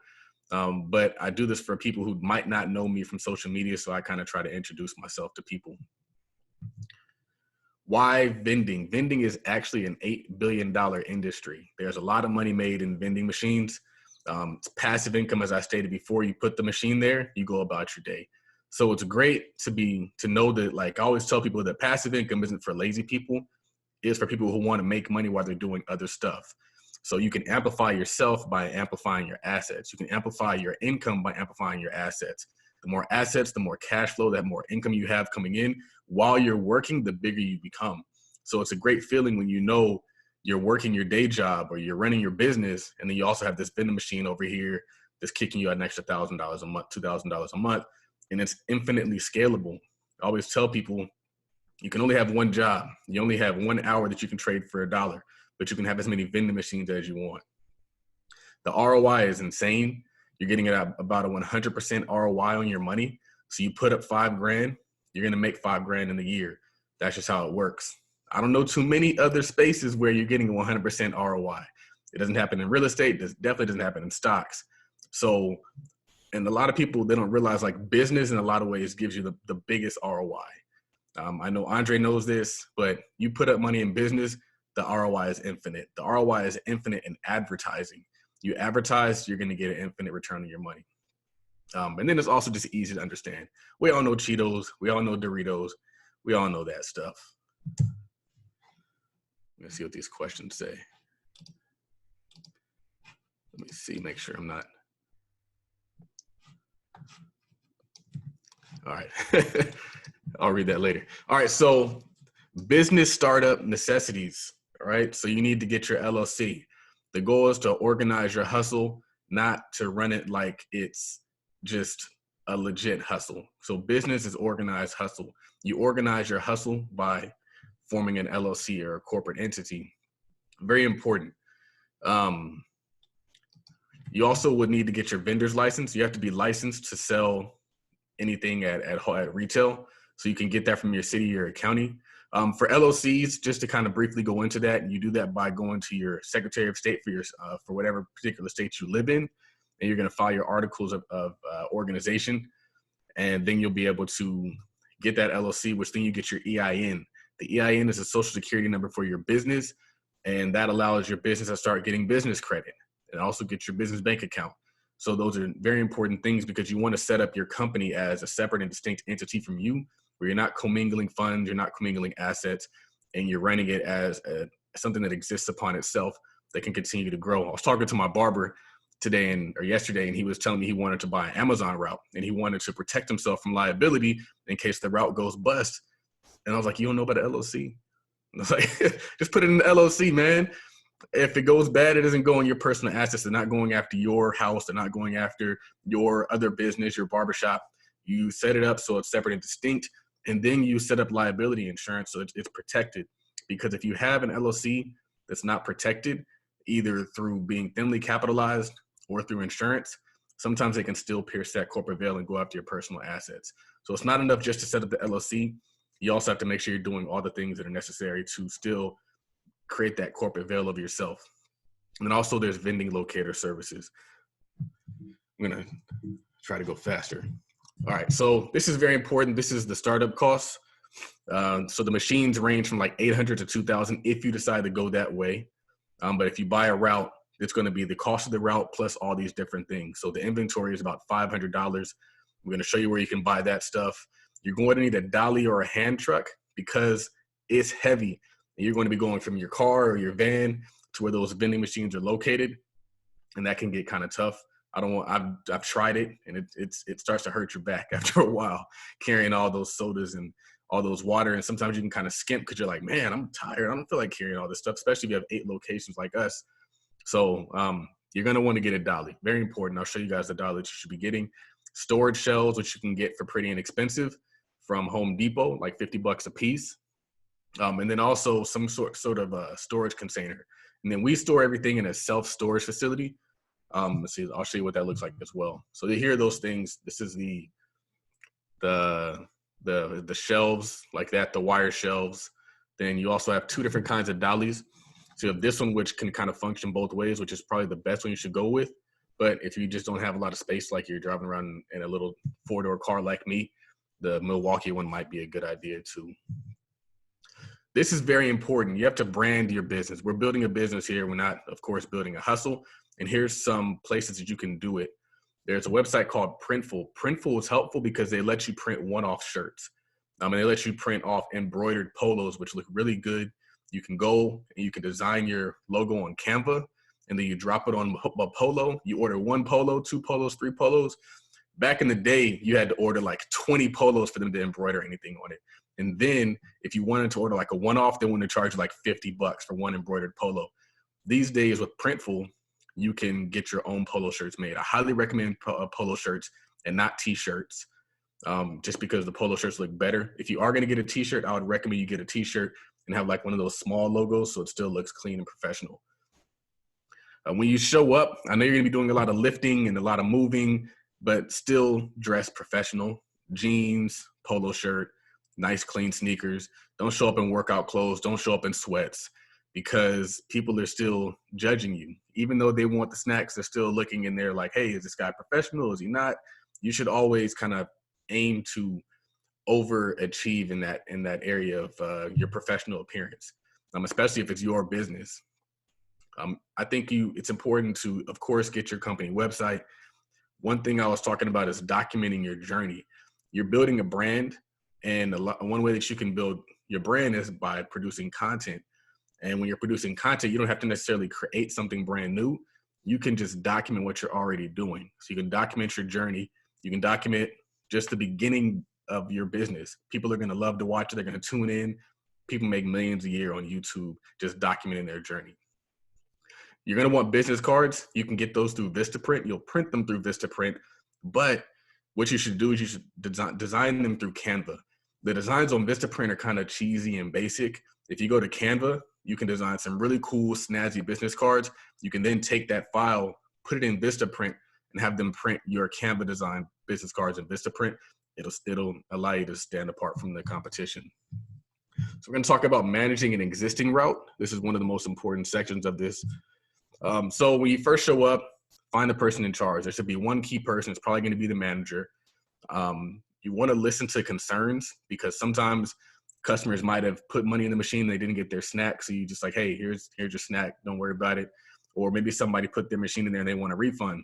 But I do this for people who might not know me from social media, so I kind of try to introduce myself to people. Why vending? Vending is actually an $8 billion industry. There's a lot of money made in vending machines. It's passive income, as I stated before. You put the machine there, you go about your day. So it's great to know that, like I always tell people, that passive income isn't for lazy people. is for people who want to make money while they're doing other stuff. So you can amplify yourself by amplifying your assets. You can amplify your income by amplifying your assets. The more assets, the more cash flow, the more income you have coming in while you're working, the bigger you become. So it's a great feeling when you know you're working your day job or you're running your business, and then you also have this vending machine over here that's kicking you an extra $1,000 a month, $2,000 a month, and it's infinitely scalable. I always tell people, you can only have one job. You only have 1 hour that you can trade for $1, but you can have as many vending machines as you want. The ROI is insane. You're getting about a 100% ROI on your money. So you put up $5,000, you're going to make $5,000 in a year. That's just how it works. I don't know too many other spaces where you're getting a 100% ROI. It doesn't happen in real estate. It definitely doesn't happen in stocks. So, and a lot of people, they don't realize like business in a lot of ways gives you the biggest ROI. I know Andre knows this, but you put up money in business, the ROI is infinite. The ROI is infinite in advertising. You advertise, you're going to get an infinite return on your money. And then it's also just easy to understand. We all know Cheetos. We all know Doritos. We all know that stuff. Let's see what these questions say. Let me see, make sure I'm not. All right. I'll read that later. All right. So business startup necessities. All right. So you need to get your LLC. The goal is to organize your hustle, not to run it like it's just a legit hustle. So business is organized hustle. You organize your hustle by forming an LLC or a corporate entity. Very important. You also would need to get your vendor's license. You have to be licensed to sell anything at retail. So you can get that from your city or county. For LLCs, just to kind of briefly go into that, you do that by going to your Secretary of State for whatever particular state you live in, and you're going to file your articles of organization, and then you'll be able to get that LLC, which then you get your EIN. The EIN is a social security number for your business, and that allows your business to start getting business credit and also get your business bank account. So those are very important things because you want to set up your company as a separate and distinct entity from you, where you're not commingling funds, you're not commingling assets, and you're running it as something that exists upon itself that can continue to grow. I was talking to my barber yesterday, and he was telling me he wanted to buy an Amazon route, and he wanted to protect himself from liability in case the route goes bust. And I was like, you don't know about the LLC? I was like, just put it in the LLC, man. If it goes bad, it doesn't go on your personal assets. They're not going after your house. They're not going after your other business, your barbershop. You set it up so it's separate and distinct, and then you set up liability insurance so it's protected. Because if you have an LLC that's not protected, either through being thinly capitalized or through insurance, sometimes they can still pierce that corporate veil and go after your personal assets. So it's not enough just to set up the LLC. You also have to make sure you're doing all the things that are necessary to still create that corporate veil of yourself. And then also there's vending locator services. I'm going to try to go faster. All right, so this is very important. This is the startup costs. So the machines range from like $800 to $2,000 if you decide to go that way. But if you buy a route, it's going to be the cost of the route plus all these different things. So the inventory is about $500. We're going to show you where you can buy that stuff. You're going to need a dolly or a hand truck because it's heavy. And you're going to be going from your car or your van to where those vending machines are located. And that can get kind of tough. I've tried it, and it starts to hurt your back after a while, carrying all those sodas and all those water. And sometimes you can kind of skimp because you're like, man, I'm tired. I don't feel like carrying all this stuff, especially if you have 8 locations like us. So you're going to want to get a dolly. Very important. I'll show you guys the dolly that you should be getting. Storage shelves, which you can get for pretty inexpensive from Home Depot, like $50 a piece. And then also some sort of a storage container. And then we store everything in a self-storage facility. Let's see, I'll show you what that looks like as well. So to hear those things, this is the shelves like that, the wire shelves. Then you also have 2 different kinds of dollies. So you have this one, which can kind of function both ways, which is probably the best one you should go with. But if you just don't have a lot of space, like you're driving around in a little 4-door car like me, the Milwaukee one might be a good idea too. This is very important. You have to brand your business. We're building a business here. We're not, of course, building a hustle. And here's some places that you can do it. There's a website called Printful. Printful is helpful because they let you print one-off shirts. And they let you print off embroidered polos, which look really good. You can go and you can design your logo on Canva, and then you drop it on a polo. You order 1 polo, 2 polos, 3 polos. Back in the day, you had to order like 20 polos for them to embroider anything on it. And then if you wanted to order like a one-off, they wanted to charge you like $50 for 1 embroidered polo. These days with Printful, you can get your own polo shirts made. I highly recommend polo shirts and not t-shirts, just because the polo shirts look better. If you are going to get a t-shirt, I would recommend you get a t-shirt and have like one of those small logos so it still looks clean and professional. When you show up, I know you're going to be doing a lot of lifting and a lot of moving, but still dress professional. Jeans, polo shirt, nice clean sneakers. Don't show up in workout clothes. Don't show up in sweats, because people are still judging you. Even though they want the snacks, they're still looking in there like, hey, is this guy professional? Is he not? You should always kind of aim to overachieve in that area of your professional appearance, especially if it's your business. I think it's important to, of course, get your company website. One thing I was talking about is documenting your journey. You're building a brand, and one way that you can build your brand is by producing content. And when you're producing content, you don't have to necessarily create something brand new. You can just document what you're already doing. So you can document your journey. You can document just the beginning of your business. People are going to love to watch it. They're going to tune in. People make millions a year on YouTube just documenting their journey. You're going to want business cards. You can get those through Vistaprint. You'll print them through Vistaprint. But what you should do is you should design them through Canva. The designs on Vistaprint are kind of cheesy and basic. If you go to Canva, you can design some really cool, snazzy business cards. You can then take that file, put it in Vistaprint, and have them print your Canva design business cards in Vistaprint. It'll allow you to stand apart from the competition. So we're going to talk about managing an existing route. This is one of the most important sections of this. So when you first show up, find the person in charge. There should be one key person. It's probably going to be the manager. You want to listen to concerns, because sometimes customers might have put money in the machine and they didn't get their snack. So you just like, hey, here's your snack. Don't worry about it. Or maybe somebody put their machine in there and they want a refund.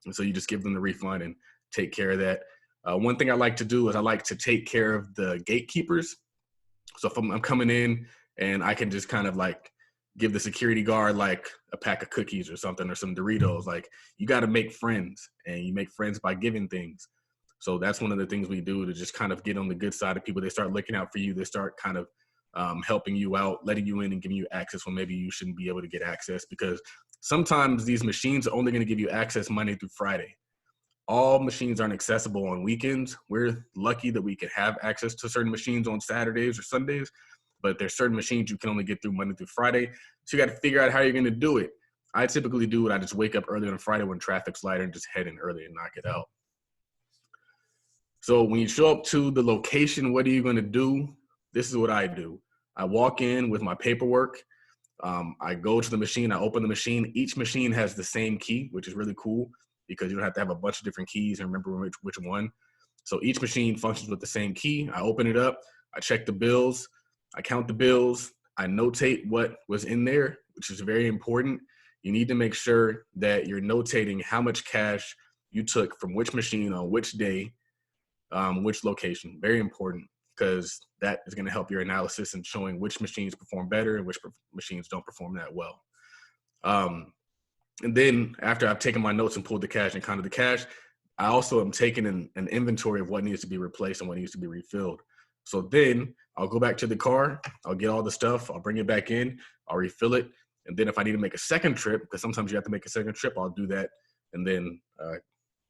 And so you just give them the refund and take care of that. One thing I like to do is I like to take care of the gatekeepers. So if I'm coming in and I can just kind of like give the security guard like a pack of cookies or something, or some Doritos, like you got to make friends, and you make friends by giving things. So that's one of the things we do to just kind of get on the good side of people. They start looking out for you. They start kind of helping you out, letting you in and giving you access when maybe you shouldn't be able to get access, because sometimes these machines are only going to give you access Monday through Friday. All machines aren't accessible on weekends. We're lucky that we can have access to certain machines on Saturdays or Sundays, but there's certain machines you can only get through Monday through Friday. So you got to figure out how you're going to do it. I typically do it. I just wake up early on Friday when traffic's lighter and just head in early and knock it out. So when you show up to the location, what are you going to do? This is what I do. I walk in with my paperwork. I go to the machine. I open the machine. Each machine has the same key, which is really cool, because you don't have to have a bunch of different keys and remember which one. So each machine functions with the same key. I open it up. I check the bills. I count the bills. I notate what was in there, which is very important. You need to make sure that you're notating how much cash you took from which machine on which day, which location. Very important, because that is going to help your analysis in showing which machines perform better and which machines don't perform that well. And then after I've taken my notes and pulled the cash and counted the cash, I also am taking an inventory of what needs to be replaced and what needs to be refilled. So then I'll go back to the car, I'll get all the stuff, I'll bring it back in, I'll refill it. And then if I need to make a second trip, because sometimes you have to make a second trip, I'll do that and then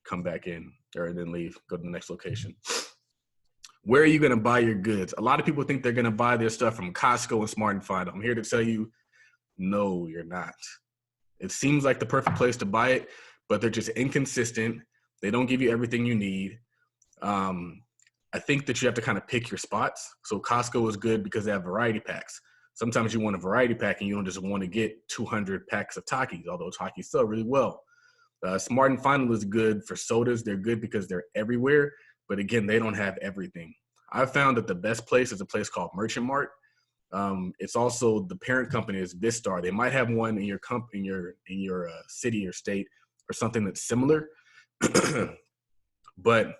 come back in, or then leave, go to the next location. Where are you going to buy your goods? A lot of people think they're going to buy their stuff from Costco and Smart & Final. I'm here to tell you, no, you're not. It seems like the perfect place to buy it, but they're just inconsistent. They don't give you everything you need. I think that you have to kind of pick your spots. So Costco is good because they have variety packs. Sometimes you want a variety pack and you don't just want to get 200 packs of Takis, although Takis sell really well. Smart & Final is good for sodas. They're good because they're everywhere. But again, they don't have everything. I've found that the best place is a place called Merchant Mart. It's also, the parent company is Vistar. They might have one in your city or state or something that's similar. But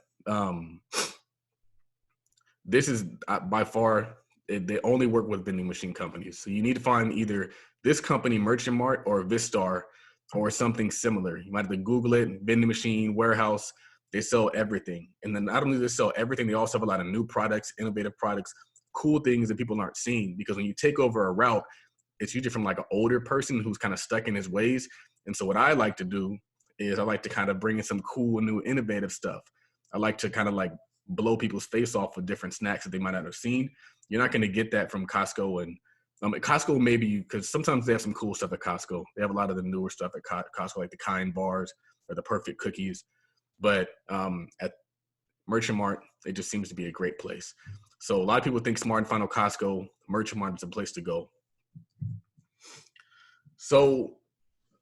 this is by far they only work with vending machine companies. So you need to find either this company, Merchant Mart, or Vistar, or something similar. You might have to Google it, vending machine, warehouse. They sell everything. And then not only do they sell everything, they also have a lot of new products, innovative products, cool things that people aren't seeing. Because when you take over a route, it's usually from like an older person who's kind of stuck in his ways. And so what I like to do is I like to kind of bring in some cool, new, innovative stuff. I like to kind of like blow people's face off with different snacks that they might not have seen. You're not going to get that from Costco. And at Costco, maybe, because sometimes they have some cool stuff at Costco. They have a lot of the newer stuff at Costco, like the Kind bars or the Perfect cookies. But at Merchant Mart, it just seems to be a great place. So a lot of people think Smart and Final Costco, Merchant Mart is a place to go. So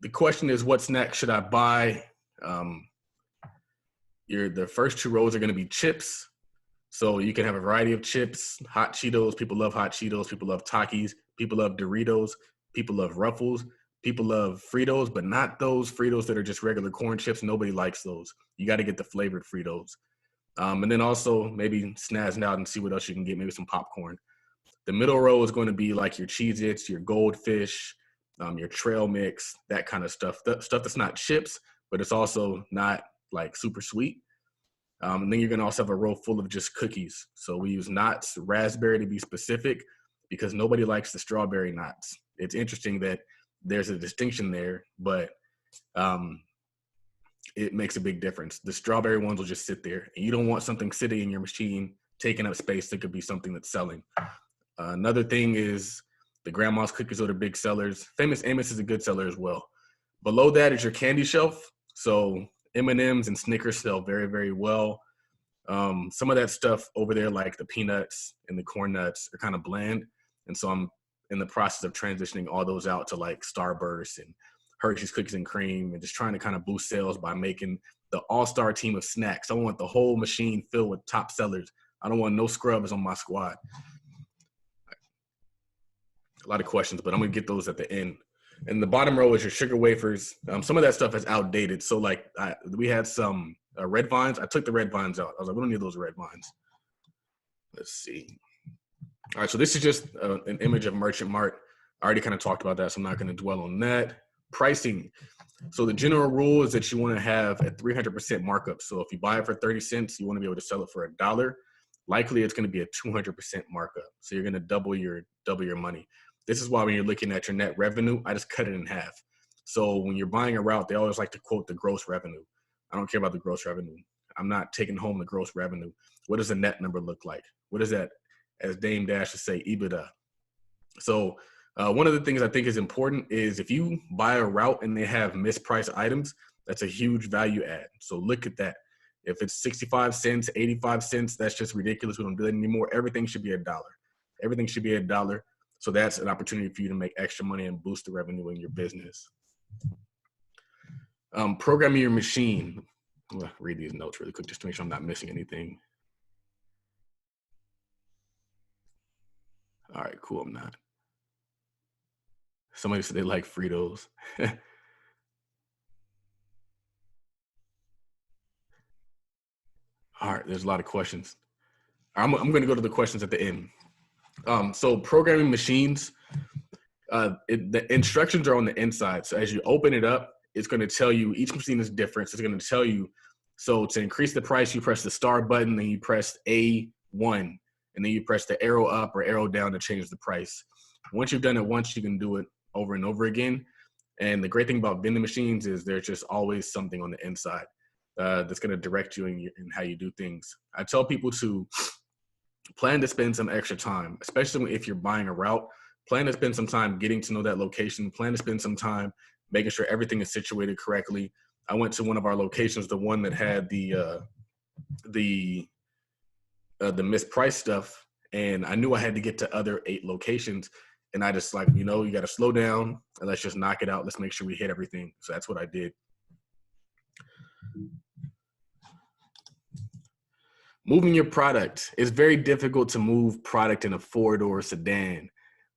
the question is, what snack should I buy? The first two rows are going to be chips. So you can have a variety of chips, hot Cheetos. People love hot Cheetos. People love Takis. People love Doritos. People love Ruffles. People love Fritos, but not those Fritos that are just regular corn chips. Nobody likes those. You got to get the flavored Fritos. And then also maybe snazz out and see what else you can get, maybe some popcorn. The middle row is going to be like your Cheez-Its, your Goldfish, your trail mix, that kind of stuff. Stuff that's not chips, but it's also not like super sweet. And then you're going to also have a row full of just cookies. So we use Knots, raspberry to be specific, because nobody likes the strawberry Knots. It's interesting that there's a distinction there, but it makes a big difference. The strawberry ones will just sit there, and you don't want something sitting in your machine taking up space that could be something that's selling. Another thing is the grandma's cookies are the big sellers. Famous Amos is a good seller as well. Below that is your candy shelf. So M&Ms and Snickers sell very, very well. Some of that stuff over there, like the peanuts and the corn nuts, are kind of bland. And so I'm in the process of transitioning all those out to like Starburst and Hershey's Cookies and Cream, and just trying to kind of boost sales by making the all-star team of snacks. I want the whole machine filled with top sellers. I don't want no scrubs on my squad. A lot of questions, but I'm going to get those at the end. And the bottom row is your sugar wafers. Some of that stuff is outdated. So like we had some red vines. I took the red vines out. I was like, we don't need those red vines. Let's see. All right, so this is just an image of Merchant Mart. I already kind of talked about that, so I'm not going to dwell on that. Pricing. So the general rule is that you want to have a 300% markup. So if you buy it for 30 cents, you want to be able to sell it for $1. Likely it's going to be a 200% markup. So you're going to double your money. This is why when you're looking at your net revenue, I just cut it in half. So when you're buying a route, they always like to quote the gross revenue. I don't care about the gross revenue. I'm not taking home the gross revenue. What does the net number look like? What is that, as Dame Dash would say, EBITDA? So one of the things I think is important is if you buy a route and they have mispriced items, that's a huge value add. So look at that. If it's 65 cents, 85 cents, that's just ridiculous. We don't do that anymore. Everything should be $1. Everything should be $1. So that's an opportunity for you to make extra money and boost the revenue in your business. Programming your machine. I'm gonna read these notes really quick just to make sure I'm not missing anything. All right, cool, I'm not. Somebody said they like Fritos. All right, there's a lot of questions. I'm going to go to the questions at the end. So programming machines, the instructions are on the inside. So as you open it up, it's going to tell you each machine is different. So it's going to tell you, so to increase the price, you press the star button, then you press A1, and then you press the arrow up or arrow down to change the price. Once you've done it once, you can do it over and over again. And the great thing about vending machines is there's just always something on the inside that's going to direct you in how you do things. I tell people to plan to spend some extra time, especially if you're buying a route. Plan to spend some time getting to know that location. Plan to spend some time making sure everything is situated correctly. I went to one of our locations, the one that had the mispriced stuff, and I knew I had to get to other 8 locations. And I just like, you got to slow down and let's just knock it out. Let's make sure we hit everything. So that's what I did. Moving your product. It's very difficult to move product in a 4-door sedan.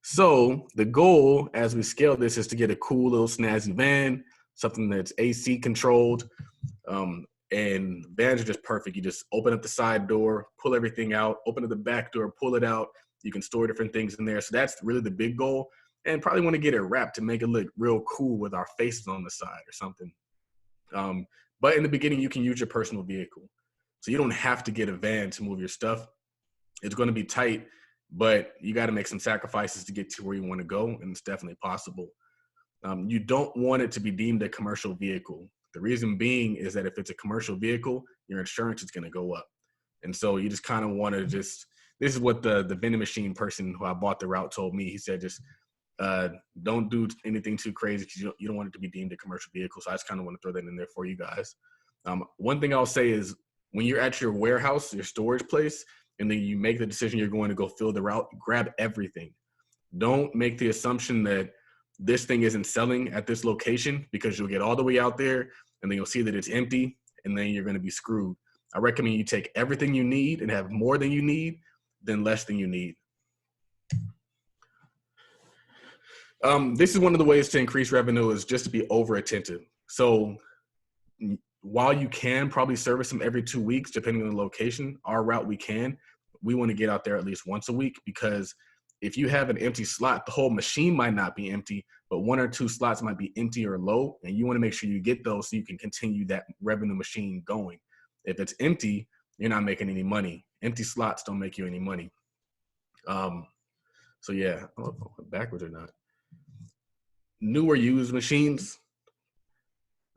So the goal as we scale this is to get a cool little snazzy van, something that's AC controlled. And vans are just perfect. You just open up the side door, pull everything out, open up the back door, pull it out. You can store different things in there. So that's really the big goal. And probably want to get it wrapped to make it look real cool with our faces on the side or something. But in the beginning, you can use your personal vehicle. So you don't have to get a van to move your stuff. It's going to be tight, but you got to make some sacrifices to get to where you want to go, and it's definitely possible. You don't want it to be deemed a commercial vehicle. The reason being is that if it's a commercial vehicle, your insurance is going to go up. And so you just kind of want to this is what the vending machine person who I bought the route told me. He said, just don't do anything too crazy because you don't want it to be deemed a commercial vehicle. So I just kind of want to throw that in there for you guys. One thing I'll say is when you're at your warehouse, your storage place, and then you make the decision you're going to go fill the route, grab everything. Don't make the assumption that this thing isn't selling at this location, because you'll get all the way out there and then you'll see that it's empty and then you're going to be screwed. I recommend you take everything you need and have more than you need than less than you need. This is one of the ways to increase revenue, is just to be over attentive. So while you can probably service them every 2 weeks, depending on the location, our route we want to get out there at least once a week, because if you have an empty slot, the whole machine might not be empty, but 1 or 2 slots might be empty or low, and you want to make sure you get those so you can continue that revenue machine going. If it's empty, you're not making any money. Empty slots don't make you any money. So yeah, I don't know if I'm backwards or not. New or used machines,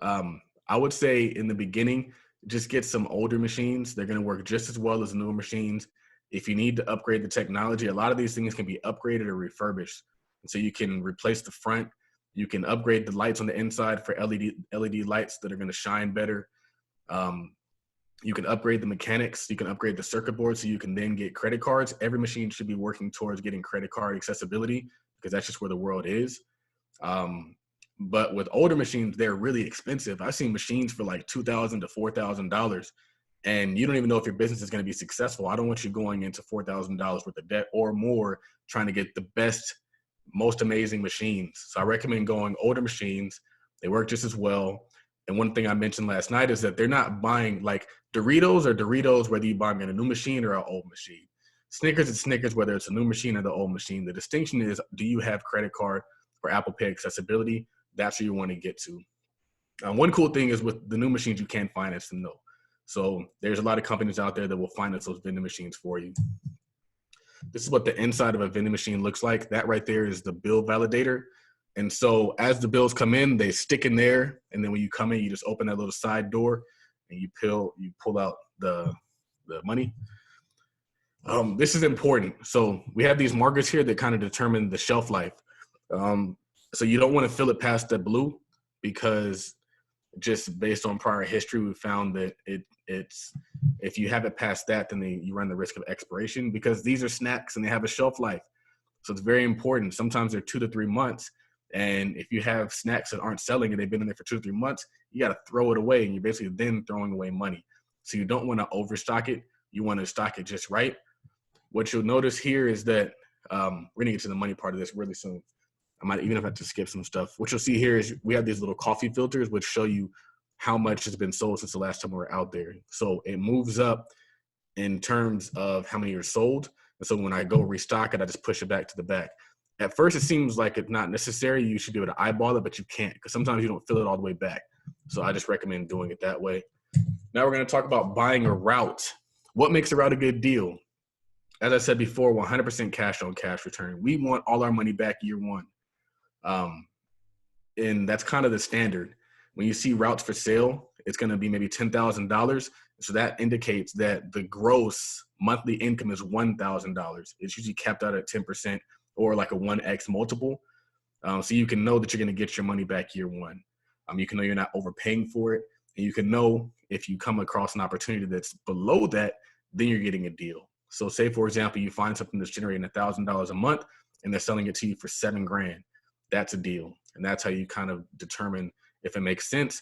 I would say in the beginning, just get some older machines. They're going to work just as well as newer machines. If you need to upgrade the technology, a lot of these things can be upgraded or refurbished. And so you can replace the front. You can upgrade the lights on the inside for LED lights that are going to shine better. You can upgrade the mechanics. You can upgrade the circuit board so you can then get credit cards. Every machine should be working towards getting credit card accessibility, because that's just where the world is. But with older machines, they're really expensive. I've seen machines for like $2,000 to $4,000, and you don't even know if your business is going to be successful. I don't want you going into $4,000 worth of debt or more trying to get the best, most amazing machines. So I recommend going older machines. They work just as well. And one thing I mentioned last night is that they're not buying like Doritos or Doritos, whether you buy them in a new machine or an old machine. Snickers is Snickers, whether it's a new machine or the old machine. The distinction is, do you have credit card or Apple Pay accessibility? That's where you want to get to. One cool thing is with the new machines, you can finance them though. So there's a lot of companies out there that will finance those vending machines for you. This is what the inside of a vending machine looks like. That right there is the bill validator. And so as the bills come in, they stick in there. And then when you come in, you just open that little side door and you pull out the money. This is important. So we have these markers here that kind of determine the shelf life. So you don't want to fill it past the blue, because just based on prior history, we found that it's if you have it past that, then you run the risk of expiration, because these are snacks and they have a shelf life. So it's very important. Sometimes they're 2 to 3 months. And if you have snacks that aren't selling and they've been in there for 2 to 3 months, you got to throw it away, and you're basically then throwing away money. So you don't want to overstock it. You want to stock it just right. What you'll notice here is that we're going to get to the money part of this really soon. I might even have to skip some stuff. What you'll see here is we have these little coffee filters, which show you how much has been sold since the last time we were out there. So it moves up in terms of how many are sold. And so when I go restock it, I just push it back to the back. At first, it seems like it's not necessary. You should be able to eyeball it, but you can't, because sometimes you don't fill it all the way back. So I just recommend doing it that way. Now we're going to talk about buying a route. What makes a route a good deal? As I said before, 100% cash on cash return. We want all our money back year one. And that's kind of the standard. When you see routes for sale, it's going to be maybe $10,000. So that indicates that the gross monthly income is $1,000. It's usually capped out at 10% or like a 1x multiple. So you can know that you're going to get your money back year one. You can know you're not overpaying for it. And you can know if you come across an opportunity that's below that, then you're getting a deal. So say, for example, you find something that's generating $1,000 a month and they're selling it to you for $7,000. That's a deal. And that's how you kind of determine if it makes sense.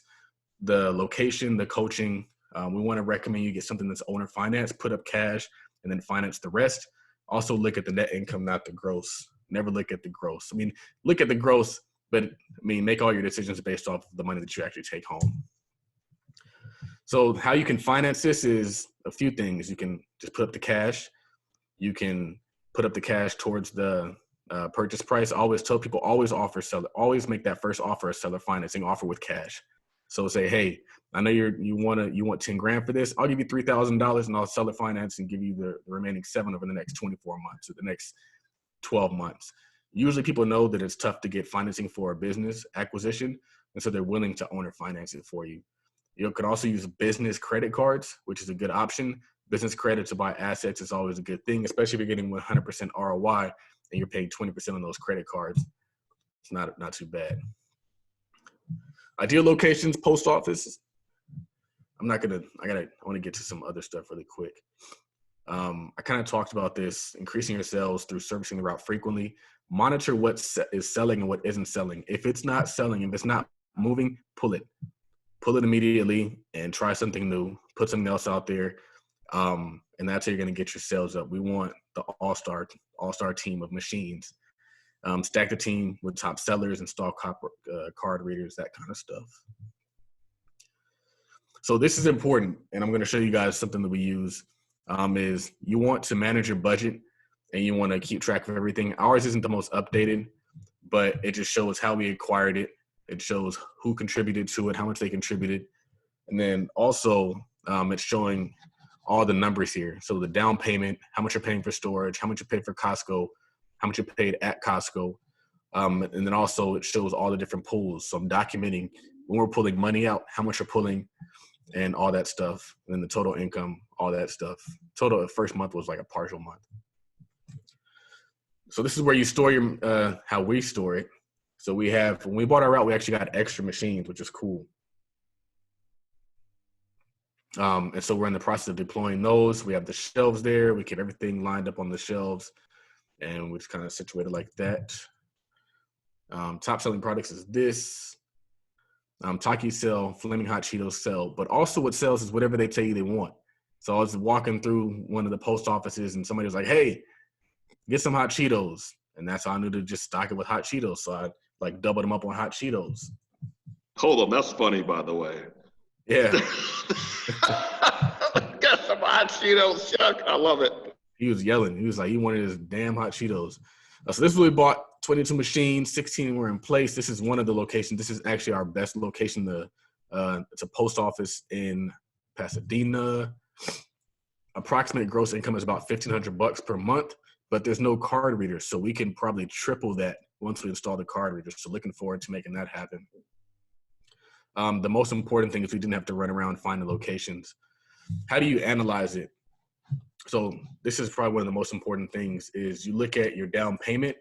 The location, the coaching, we want to recommend you get something that's owner finance, put up cash, and then finance the rest. Also look at the net income, not the gross. Never look at the gross. I mean, look at the gross, but make all your decisions based off the money that you actually take home. So how you can finance this is a few things. You can just put up the cash. You can put up the cash towards the purchase price. I always tell people, always make that first offer a seller financing offer with cash. So say, hey, I know you want 10 grand for this. I'll give you $3,000 and I'll seller finance and give you the remaining 7 over the next 24 months or the next 12 months. Usually people know that it's tough to get financing for a business acquisition, and so they're willing to owner finance it for you. You can also use business credit cards, which is a good option. Business credit to buy assets is always a good thing, especially if you're getting 100% ROI and you're paying 20% on those credit cards. It's not too bad. Ideal locations, post office. I want to get to some other stuff really quick. I kind of talked about this, increasing your sales through servicing the route frequently. Monitor what is selling and what isn't selling. If it's not selling, if it's not moving, pull it immediately and try something new, put something else out there. And that's how you're going to get your sales up. We want the all-star team of machines. Stack the team with top sellers, install card readers, that kind of stuff. So this is important, and I'm going to show you guys something that we use. Is you want to manage your budget and you want to keep track of everything. Ours isn't the most updated, but it just shows how we acquired it. It shows who contributed to it, how much they contributed. And then also it's showing all the numbers here. So the down payment, how much you're paying for storage, how much you paid for Costco, how much you paid at Costco. And then also it shows all the different pools. So I'm documenting when we're pulling money out, how much you're pulling and all that stuff. And then the total income, all that stuff. Total first month was like a partial month. So this is where you store your, how we store it. So when we bought our route, we actually got extra machines, which is cool. And so we're in the process of deploying those. We have the shelves there. We keep everything lined up on the shelves and we just kind of situated like that. Top selling products is this. Takis sell, Flaming Hot Cheetos sell, but also what sells is whatever they tell you they want. So I was walking through one of the post offices and somebody was like, hey, get some hot Cheetos. And that's how I knew to just stock it with hot Cheetos. So I like doubled them up on hot Cheetos. Hold on, that's funny, by the way. Yeah. Got some hot Cheetos, Chuck. I love it. He was yelling. He was like, he wanted his damn hot Cheetos. So this is what we bought. 22 machines, 16 were in place. This is one of the locations. This is actually our best location. It's a post office in Pasadena. Approximate gross income is about $1,500 per month, but there's no card readers. So we can probably triple that once we install the card readers. So looking forward to making that happen. The most important thing is we didn't have to run around finding locations. How do you analyze it? So this is probably one of the most important things is you look at your down payment,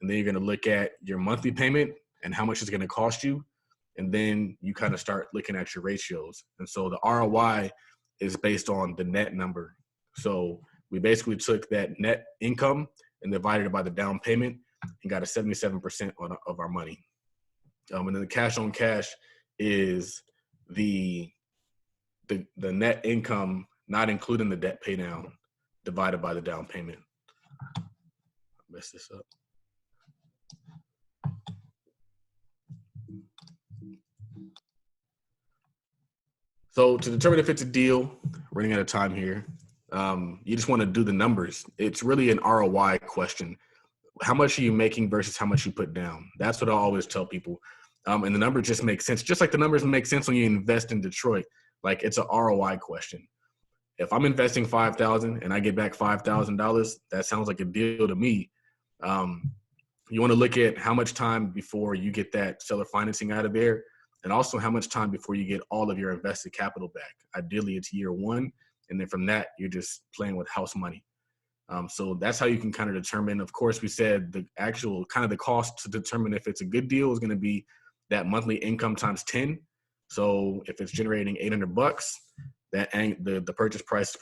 and then you're going to look at your monthly payment and how much it's going to cost you. And then you kind of start looking at your ratios. And so the ROI is based on the net number. So we basically took that net income and divided it by the down payment and got a 77% of our money. And then the cash on cash is the net income, not including the debt pay down, divided by the down payment. I messed this up. So to determine if it's a deal, running out of time here, you just want to do the numbers. It's really an ROI question. How much are you making versus how much you put down? That's what I always tell people. And the numbers just make sense. Just like the numbers make sense when you invest in Detroit. Like it's an ROI question. If I'm investing $5,000 and I get back $5,000, that sounds like a deal to me. You want to look at how much time before you get that seller financing out of there, and also how much time before you get all of your invested capital back. Ideally, it's year one, and then from that, you're just playing with house money. So that's how you can kind of determine. Of course, we said the actual kind of the cost to determine if it's a good deal is going to be that monthly income times 10. So if it's generating $800, that the purchase price is